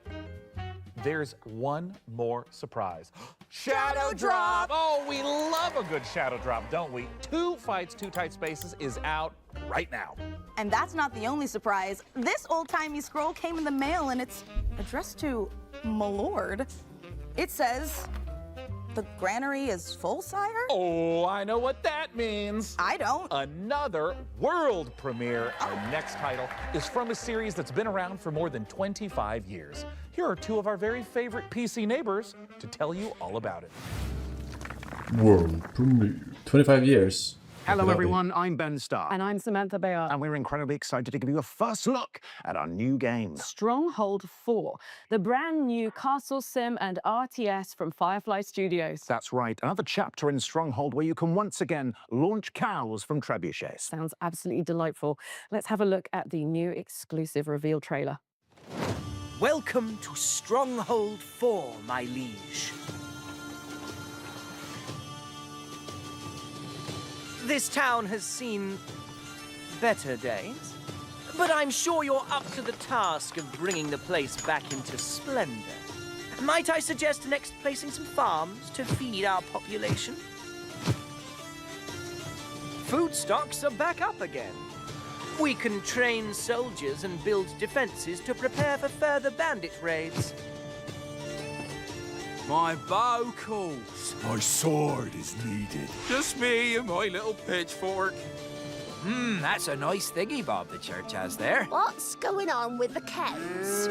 there's one more surprise. Shadow Drop! Oh, we love a good Shadow Drop, don't we? Two Fights, Two Tight Spaces is out right now. And that's not the only surprise. This old-timey scroll came in the mail and it's addressed to Milord. It says, the granary is full, sire? Oh, I know what that means. I don't. Another world premiere. Our next title is from a series that's been around for more than 25 years. Here are two of our very favorite PC neighbors to tell you all about it. World premiere. 25 years. Hello everyone, I'm Ben Starr. And I'm Samantha Bayard. And we're incredibly excited to give you a first look at our new game. Stronghold 4, the brand new castle sim and RTS from Firefly Studios. That's right, another chapter in Stronghold where you can once again launch cows from trebuchets. Sounds absolutely delightful. Let's have a look at the new exclusive reveal trailer. Welcome to Stronghold 4, my liege. This town has seen better days, but I'm sure you're up to the task of bringing the place back into splendor. Might I suggest next placing some farms to feed our population? Food stocks are back up again. We can train soldiers and build defenses to prepare for further bandit raids. My bow calls. My sword is needed. Just me and my little pitchfork. That's a nice thingy bob the church has there. What's going on with the cows?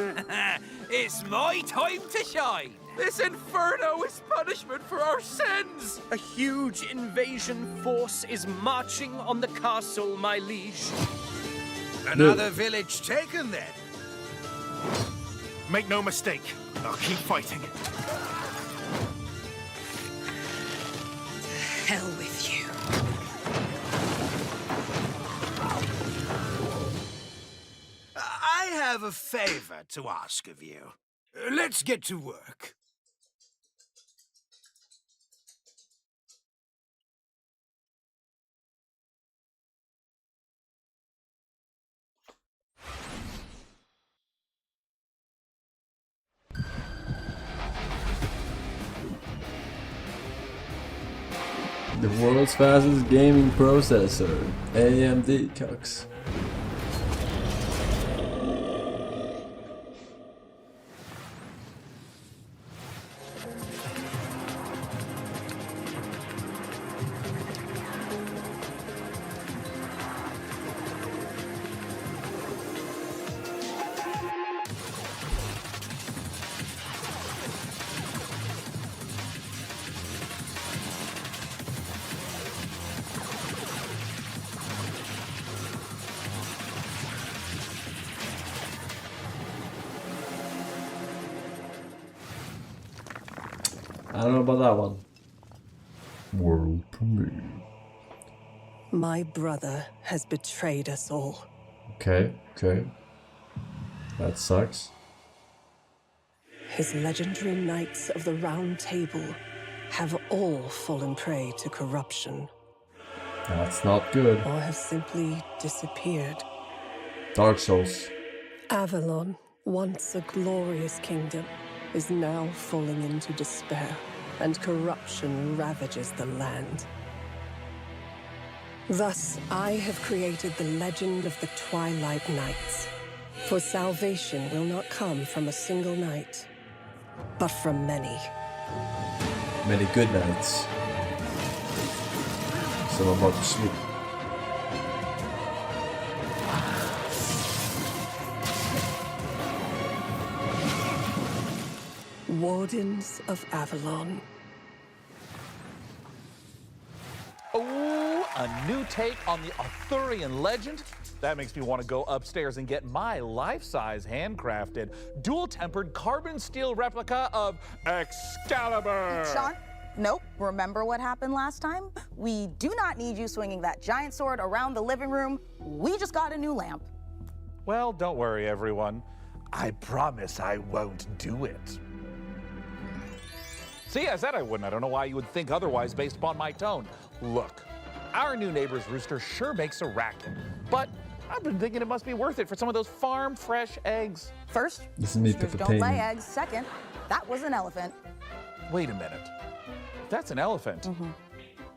It's my time to shine. This inferno is punishment for our sins. A huge invasion force is marching on the castle, my liege. Another village taken, then. Make no mistake, I'll keep fighting. Hell with you. I have a favor to ask of you. Let's get to work. The world's fastest gaming processor, AMD cucks. I don't know about that one. World premiere. My brother has betrayed us all. Okay. That sucks. His legendary knights of the Round Table have all fallen prey to corruption. That's not good. Or have simply disappeared. Dark Souls. Avalon, once a glorious kingdom, is now falling into despair, and corruption ravages the land. Thus, I have created the legend of the Twilight Knights. For salvation will not come from a single knight, but from many. Many good nights. So I'm about to sleep. Wardens of Avalon. Oh, a new take on the Arthurian legend? That makes me want to go upstairs and get my life-size handcrafted, dual-tempered carbon steel replica of Excalibur. Sean? Nope. Remember what happened last time? We do not need you swinging that giant sword around the living room. We just got a new lamp. Well, don't worry, everyone. I promise I won't do it. See, I said I wouldn't. I don't know why you would think otherwise based upon my tone. Look, our new neighbor's rooster sure makes a racket, but I've been thinking it must be worth it for some of those farm-fresh eggs. First, this is me roosters don't lay eggs. Second, that was an elephant. Wait a minute. That's an elephant.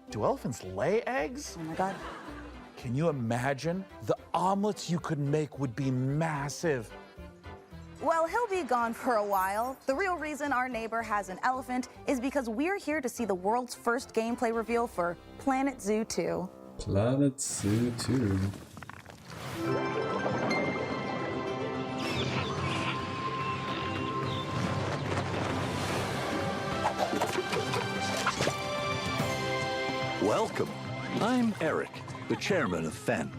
Do elephants lay eggs? Oh my God. Can you imagine? The omelets you could make would be massive. Well, he'll be gone for a while. The real reason our neighbor has an elephant is because we're here to see the world's first gameplay reveal for Planet Zoo 2. Planet Zoo 2. Welcome. I'm Eric, the chairman of FEN.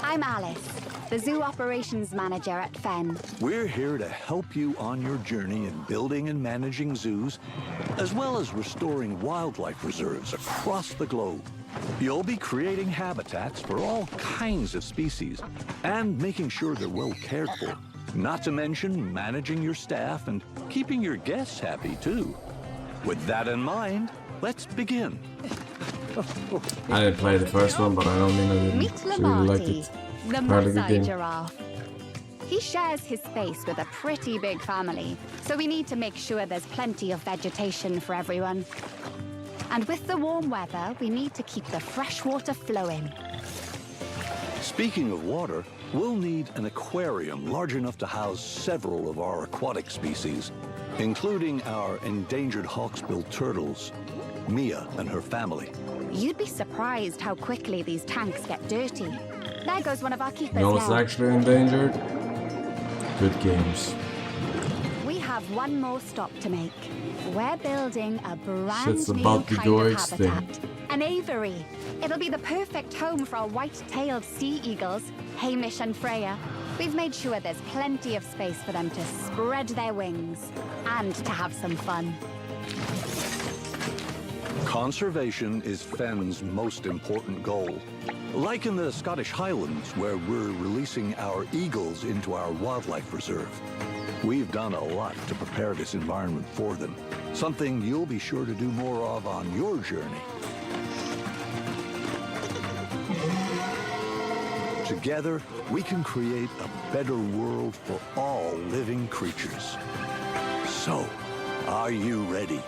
I'm Alice, the Zoo Operations Manager at FEN. We're here to help you on your journey in building and managing zoos, as well as restoring wildlife reserves across the globe. You'll be creating habitats for all kinds of species and making sure they're well cared for. Not to mention managing your staff and keeping your guests happy, too. With that in mind, let's begin. I didn't play the first one, but I don't mean I didn't. Meet So really liked Lamarty, it. the Apparently good Maasai game. giraffe. He shares his space with a pretty big family, so we need to make sure there's plenty of vegetation for everyone. And with the warm weather, we need to keep the fresh water flowing. Speaking of water, we'll need an aquarium large enough to house several of our aquatic species, including our endangered hawksbill turtles, Mia and her family. You'd be surprised how quickly these tanks get dirty. There goes one of our keepers No, it's now. actually endangered. Good games. We have one more stop to make. We're building a brand Shit's new about to kind go of extinct. habitat. An aviary. It'll be the perfect home for our white-tailed sea eagles, Hamish and Freya. We've made sure there's plenty of space for them to spread their wings and to have some fun. Conservation is Fenn's most important goal. Like in the Scottish Highlands, where we're releasing our eagles into our wildlife reserve. We've done a lot to prepare this environment for them, something you'll be sure to do more of on your journey. Together, we can create a better world for all living creatures. So, are you ready?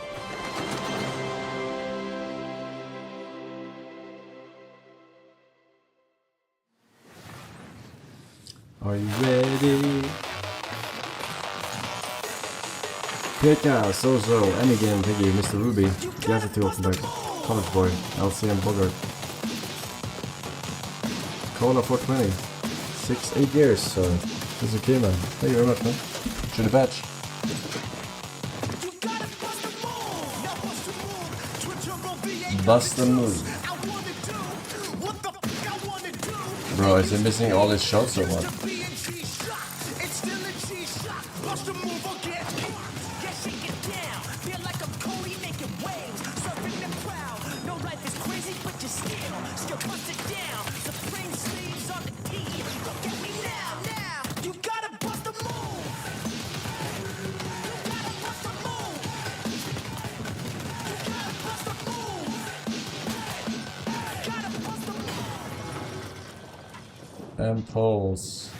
Are you ready? Pekka, Sozo, Emigan, Piggy, Mr. Ruby, Gazzy Offenberg, College Boy, LCM Bogart, Cola 420, 8 years, so this is okay, man. Thank you very much, man. Should have batch. Bust the move. Bro, is he missing all his shots or what? And poles.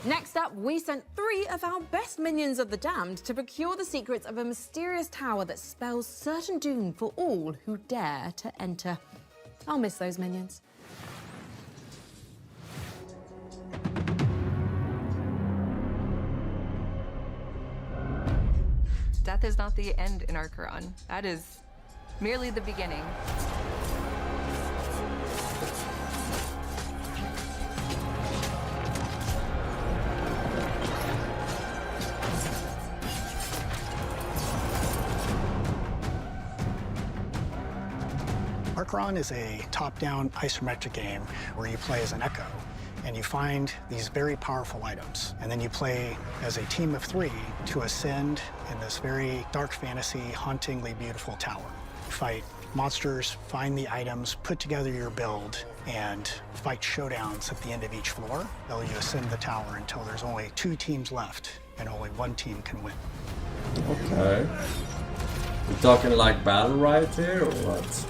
Next up, we sent 3 of our best minions of the damned to procure the secrets of a mysterious tower that spells certain doom for all who dare to enter. I'll miss those minions. Death is not the end in our Quran. That is merely the beginning. Archeron is a top-down isometric game where you play as an echo and you find these very powerful items. And then you play as a team of 3 to ascend in this very dark fantasy, hauntingly beautiful tower. Fight monsters, find the items, put together your build, and fight showdowns at the end of each floor. While you ascend the tower until there's only 2 teams left and only 1 team can win. Okay. We're talking like battle riot here or what?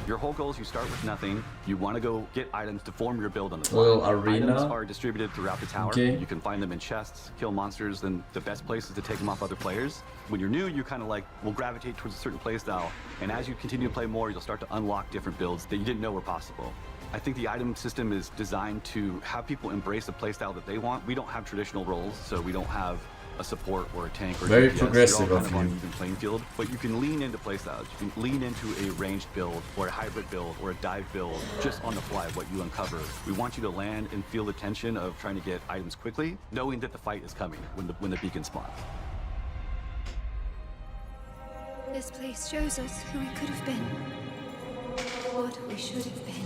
Your whole goal is you start with nothing. You want to go get items to form your build on the Little fly. arena. Items are distributed throughout the tower. Okay. You can find them in chests, kill monsters, then the best place is to take them off other players. When you're new, you kind of like will gravitate towards a certain play style. And as you continue to play more, you'll start to unlock different builds that you didn't know were possible. I think the item system is designed to have people embrace a play style that they want. We don't have traditional roles, so we don't have a support or a tank or Very DPS. progressive You're all of kind of on you. an even playing field, but you can lean into playstyles. You can lean into a ranged build or a hybrid build or a dive build just on the fly, what you uncover. We want you to land and feel the tension of trying to get items quickly, knowing that the fight is coming when the beacon spawns. This place shows us who we could have been, what we should have been.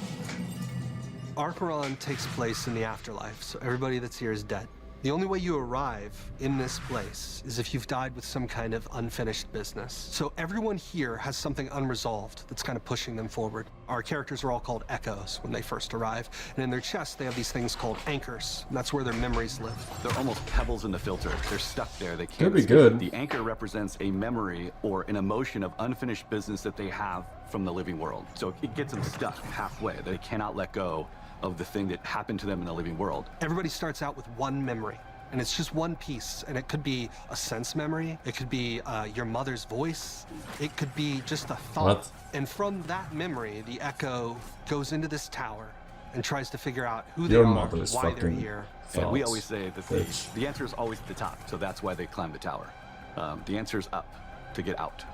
Archeron takes place in the afterlife, so everybody that's here is dead. The only way you arrive in this place is if you've died with some kind of unfinished business. So everyone here has something unresolved that's kind of pushing them forward. Our characters are all called echoes when they first arrive, and in their chests they have these things called anchors, and that's where their memories live. They're almost pebbles in the filter. They're stuck there. They can't Could be escape. good. The anchor represents a memory or an emotion of unfinished business that they have from the living world. So it gets them stuck halfway. They cannot let go of the thing that happened to them in the living world. Everybody starts out with one memory, and it's just one piece, and it could be a sense memory, it could be your mother's voice, it could be just a thought. What? And from that memory, the echo goes into this tower and tries to figure out who Your they are, mother's why they're fucking here. And we always say that the answer is always at the top, so that's why they climb the tower. The answer is up, to get out.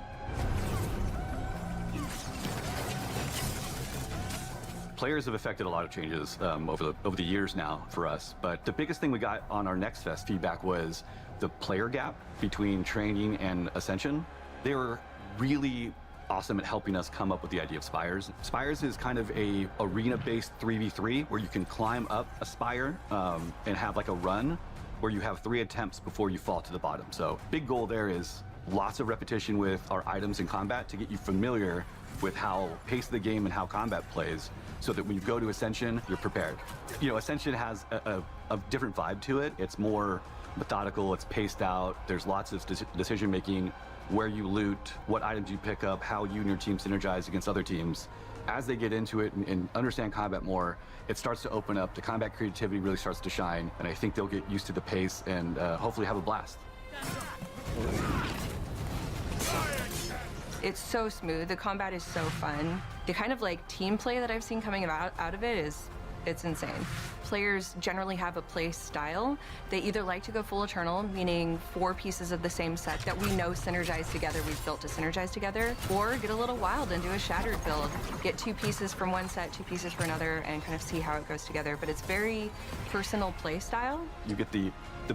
Players have affected a lot of changes over the years now for us, but the biggest thing we got on our Next Fest feedback was the player gap between training and Ascension. They were really awesome at helping us come up with the idea of spires. Spires is kind of a arena-based 3v3 where you can climb up a spire and have like a run where you have 3 attempts before you fall to the bottom. So big goal there is lots of repetition with our items in combat to get you familiar with how pace of the game and how combat plays, so that when you go to Ascension, you're prepared. You know, Ascension has a different vibe to it. It's more methodical, it's paced out, there's lots of decision making, where you loot, what items you pick up, how you and your team synergize against other teams. As they get into it and understand combat more, it starts to open up, the combat creativity really starts to shine, and I think they'll get used to the pace and hopefully have a blast. It's so smooth. The combat is so fun. The kind of like team play that I've seen coming out of it it's insane. Players generally have a play style. They either like to go full eternal, meaning 4 pieces of the same set that we know synergize together, we've built to synergize together, or get a little wild and do a shattered build. Get 2 pieces from one set, 2 pieces for another, and kind of see how it goes together. But it's very personal play style. You get the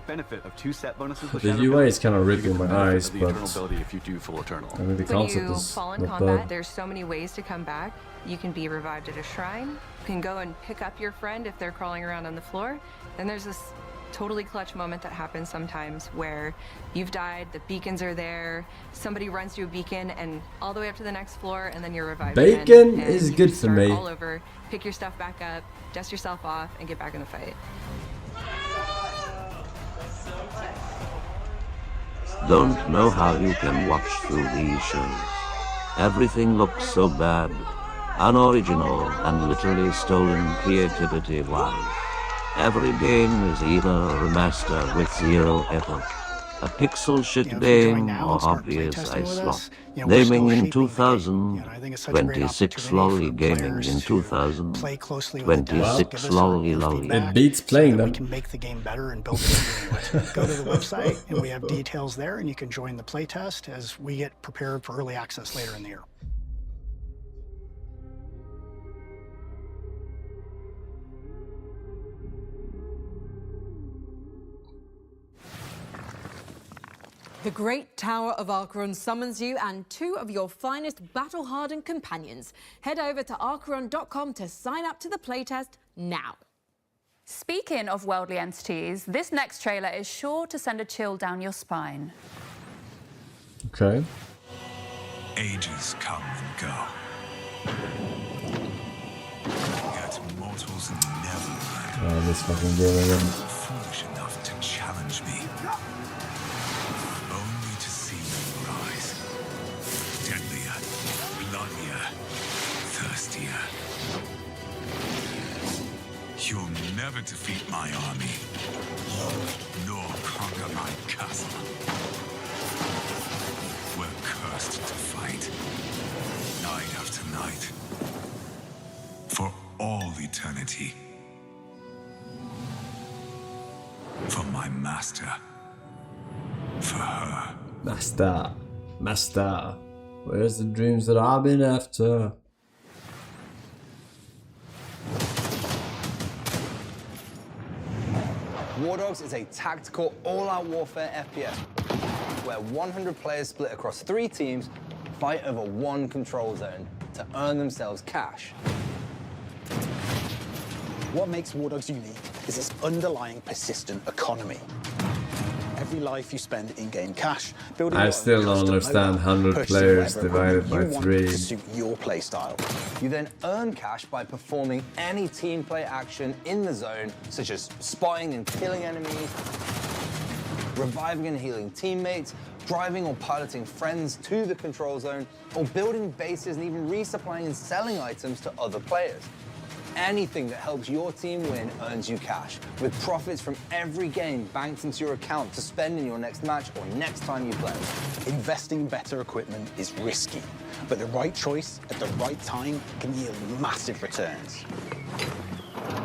benefit of 2 set bonuses. The UI is kind of ripping my eyes, the but eternal ability if you do full eternal. I mean the When concept you is fall in not combat, bad. there's so many ways to come back. You can be revived at a shrine. You can go and pick up your friend if they're crawling around on the floor. Then there's this totally clutch moment that happens sometimes where you've died, the beacons are there, somebody runs to a beacon and all the way up to the next floor, and then you're revived Bacon again, and is you good just for start me. all over, pick your stuff back up, dust yourself off, and get back in the fight. Don't know how you can watch through these shows. Everything looks so bad, unoriginal, and literally stolen creativity-wise. Every game is either a remaster with 0 effort, a pixel shit game, or obvious ice slot. Naming in 2000, 26 lolly gaming in 2000, 26 lolly lolly. It beats playing them. We can make the game better and build it. Go to the website and we have details there, and you can join the playtest as we get prepared for early access later in the year. The Great Tower of Archeron summons you and 2 of your finest battle-hardened companions. Head over to archeron.com to sign up to the playtest now. Speaking of worldly entities, this next trailer is sure to send a chill down your spine. Okay. Ages come and go. Yet mortals never learn. Oh, this fucking game again. Foolish enough to challenge me. Only to see you rise. Deadlier, bloodier, thirstier. You'll never defeat my army, nor conquer my castle. We're cursed to fight, night after night, for all eternity. For my master. For her. Master, where's the dreams that I've been after? War Dogs is a tactical, all-out warfare FPS, where 100 players split across 3 teams fight over 1 control zone to earn themselves cash. What makes War Dogs unique is its underlying persistent economy. Every life you spend in-game cash, building I still don't understand 100 players divided by 3. to suit your playstyle. You then earn cash by performing any team play action in the zone, such as spotting and killing enemies, reviving and healing teammates, driving or piloting friends to the control zone, or building bases and even resupplying and selling items to other players. Anything that helps your team win earns you cash, with profits from every game banked into your account to spend in your next match or next time you play. Investing in better equipment is risky, but the right choice at the right time can yield massive returns.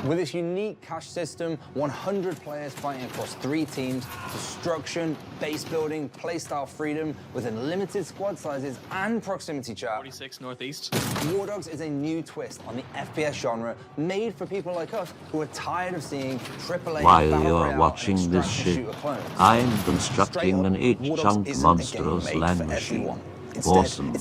With its unique cash system, 100 players fighting across 3 teams, destruction, base building, playstyle freedom, with unlimited squad sizes and proximity chat. 46 Northeast. War Dogs is a new twist on the FPS genre, made for people like us who are tired of seeing AAA While Battle you're Royale watching and this extraction shit, shooter clones. I'm constructing an 8-chunk monstrous land machine. Forsen.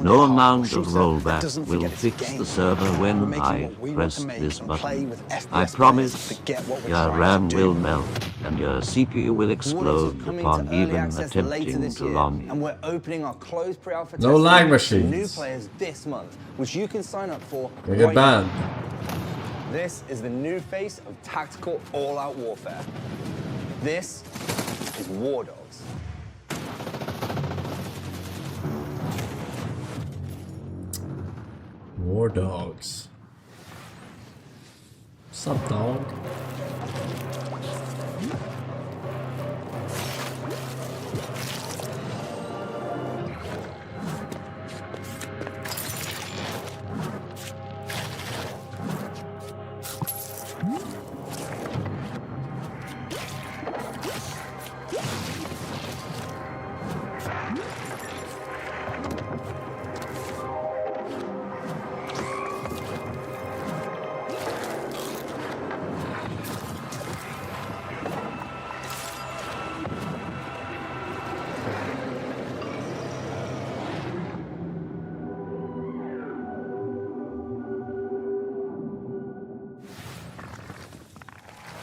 No amount of rollback will fix the server when I press this button. I promise your RAM will melt and your CPU will explode upon even attempting to log in. And we're opening our closed pre-alpha No lag testing to new machines. players this month, which you can sign up for. They get banned. This is the new face of tactical all-out warfare. This is War Dogs. War Dogs. What's up, dog?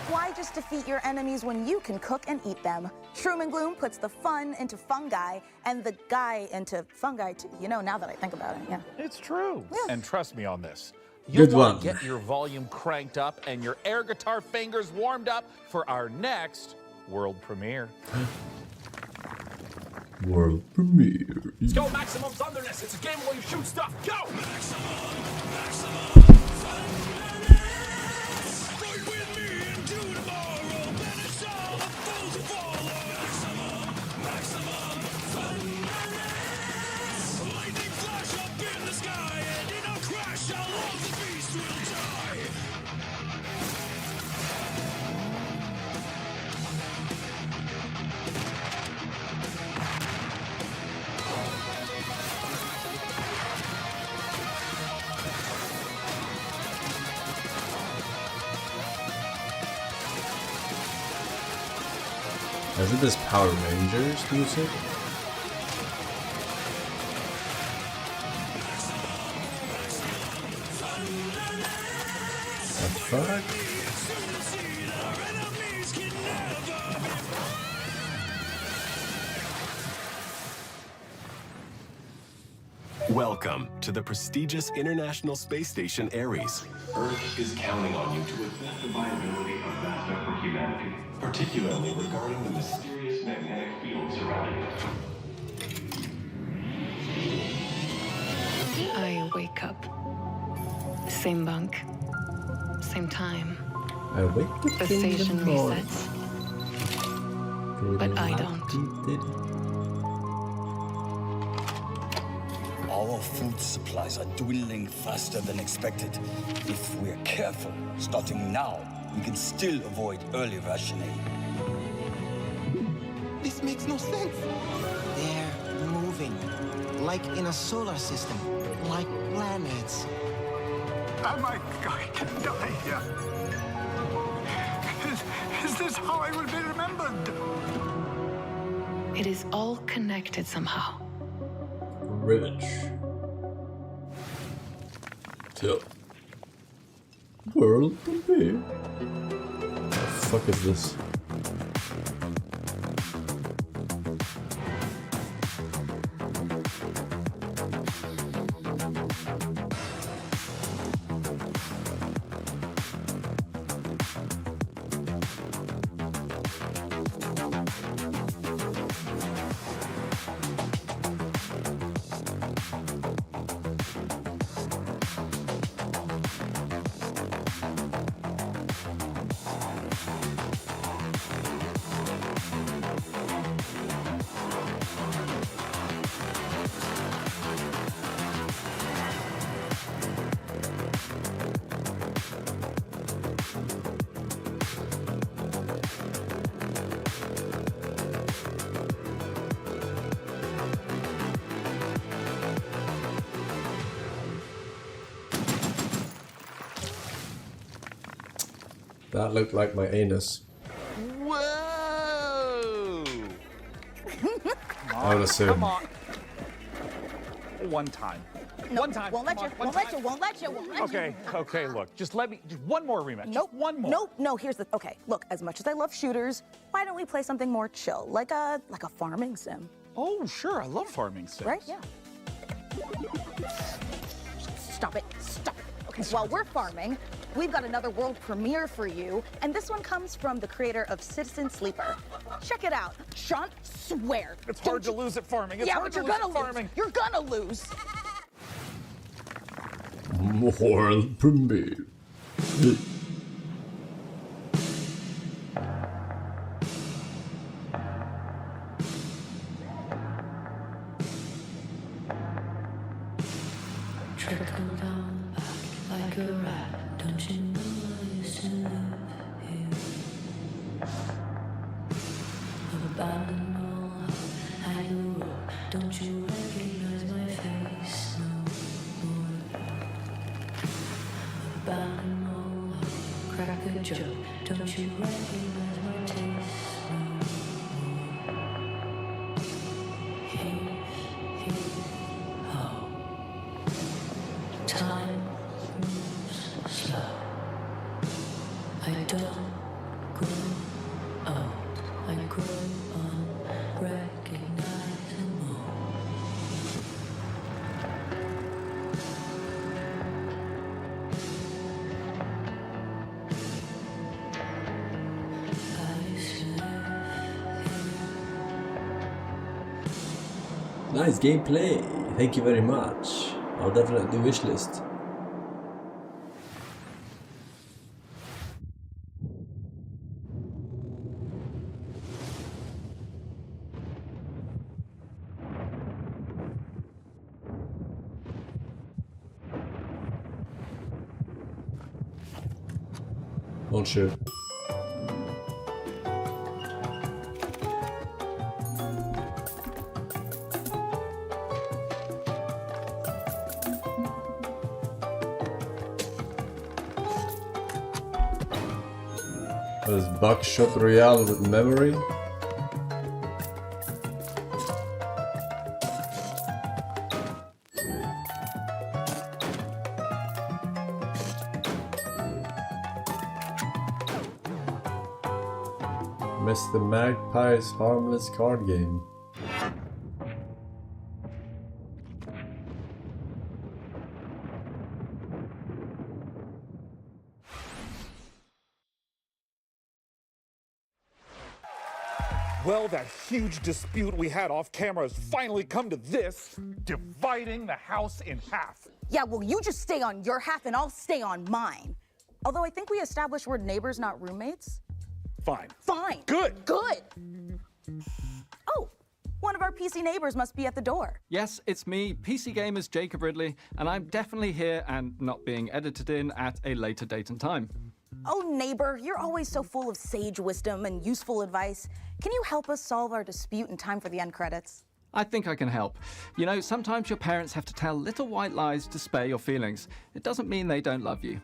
Why just defeat your enemies when you can cook and eat them? Shroom and Gloom puts the fun into fungi and the guy into fungi too. You know, now that I think about it, yeah. It's true. Yeah. And trust me on this. Good You'll want one. to get your volume cranked up and your air guitar fingers warmed up for our next world premiere. World premiere. Let's go Maximum Thunderness. It's a game where you shoot stuff. Go! Isn't this Power Rangers music? The fuck? Welcome to the prestigious International Space Station Ares. Earth is counting on you to assess the viability of VASTA for humanity, particularly regarding the mysterious magnetic field surrounding it. I wake up. Same bunk. Same time. I wake up The in the station morning. resets. But I don't. Our food supplies are dwindling faster than expected. If we're careful, starting now, we can still avoid early rationing. This makes no sense. They're moving, like in a solar system, like planets. Am I going to die here? Is this how I will be remembered? It is all connected somehow. Rich. So, world premiere. fuck is this? That looked like my anus. Whoa! I would assume. Come on. One time. No, One time. Won't let you. Won't let you. Won't let you. Won't let you. Okay, okay, look. Just let me. Just one more rematch. Nope. Just one more. Nope. No. Here's the. Okay. Look. As much as I love shooters, why don't we play something more chill, like a farming sim? Oh, sure. I love farming sims. Right? Yeah. Stop it. Stop it. Okay. While we're farming, we've got another world premiere for you, and this one comes from the creator of Citizen Sleeper. Check it out. Sean, swear. It's hard to lose at farming. It's yeah, hard but to you're lose gonna at farming. lose. You're gonna lose. World premiere. Trickle down back like a rat. Don't you know I used to live here? I've abandoned all hope, hang the rope. Don't you recognize my face no more? I've abandoned all hope, crack a joke. Don't you recognize my taste no more? Heave, ho. Time moves slow. I don't grow old. I grow unrecognizable. I used to live Nice gameplay. Thank you very much. I'll definitely wishlist. Don't shoot. What is Buckshot Royale with memory? Mr. Magpie's harmless card game. Well, that huge dispute we had off camera has finally come to this, dividing the house in half. Yeah, well, you just stay on your half and I'll stay on mine. Although I think we established we're neighbors, not roommates. Fine. Fine. Good. Good. Oh, one of our PC neighbors must be at the door. Yes, it's me, PC Gamer's Jacob Ridley, and I'm definitely here and not being edited in at a later date and time. Oh, neighbor, you're always so full of sage wisdom and useful advice. Can you help us solve our dispute in time for the end credits? I think I can help. You know, sometimes your parents have to tell little white lies to spare your feelings. It doesn't mean they don't love you.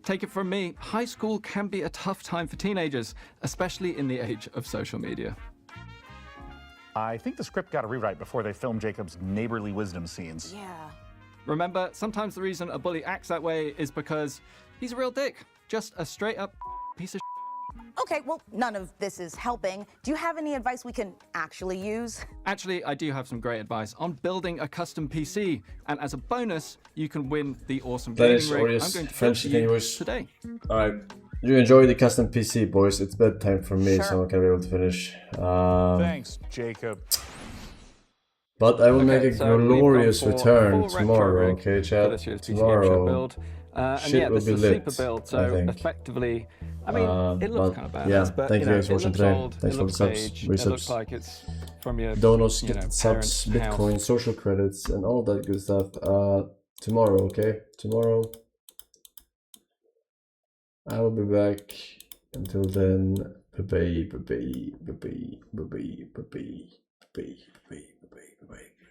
Take it from me, high school can be a tough time for teenagers, especially in the age of social media. I think the script got a rewrite before they filmed Jacob's neighborly wisdom scenes. Yeah. Remember, sometimes the reason a bully acts that way is because he's a real dick. Just a straight up piece of Okay, well, none of this is helping. Do you have any advice we can actually use? Actually, I do have some great advice on building a custom PC. And as a bonus, you can win the awesome gaming rig I'm going to build for you today. Alright, you enjoy the custom PC, boys. It's bedtime for me, so I'm not gonna be able to finish. Thanks, Jacob. But I will make a glorious return tomorrow, okay, chat? Tomorrow, shit will be lit, I think. Effectively, I mean, it looks kind of badass, yeah, but thank you guys for watching today. Thanks for the subs, It looks like it's from your donos, get subs, Bitcoin, social credits, and all that good stuff. Tomorrow, okay? Tomorrow, I will be back. Until then, bye bye, bye bye, bye bye, bye bye, bye bye, bye bye, bye bye, bye bye.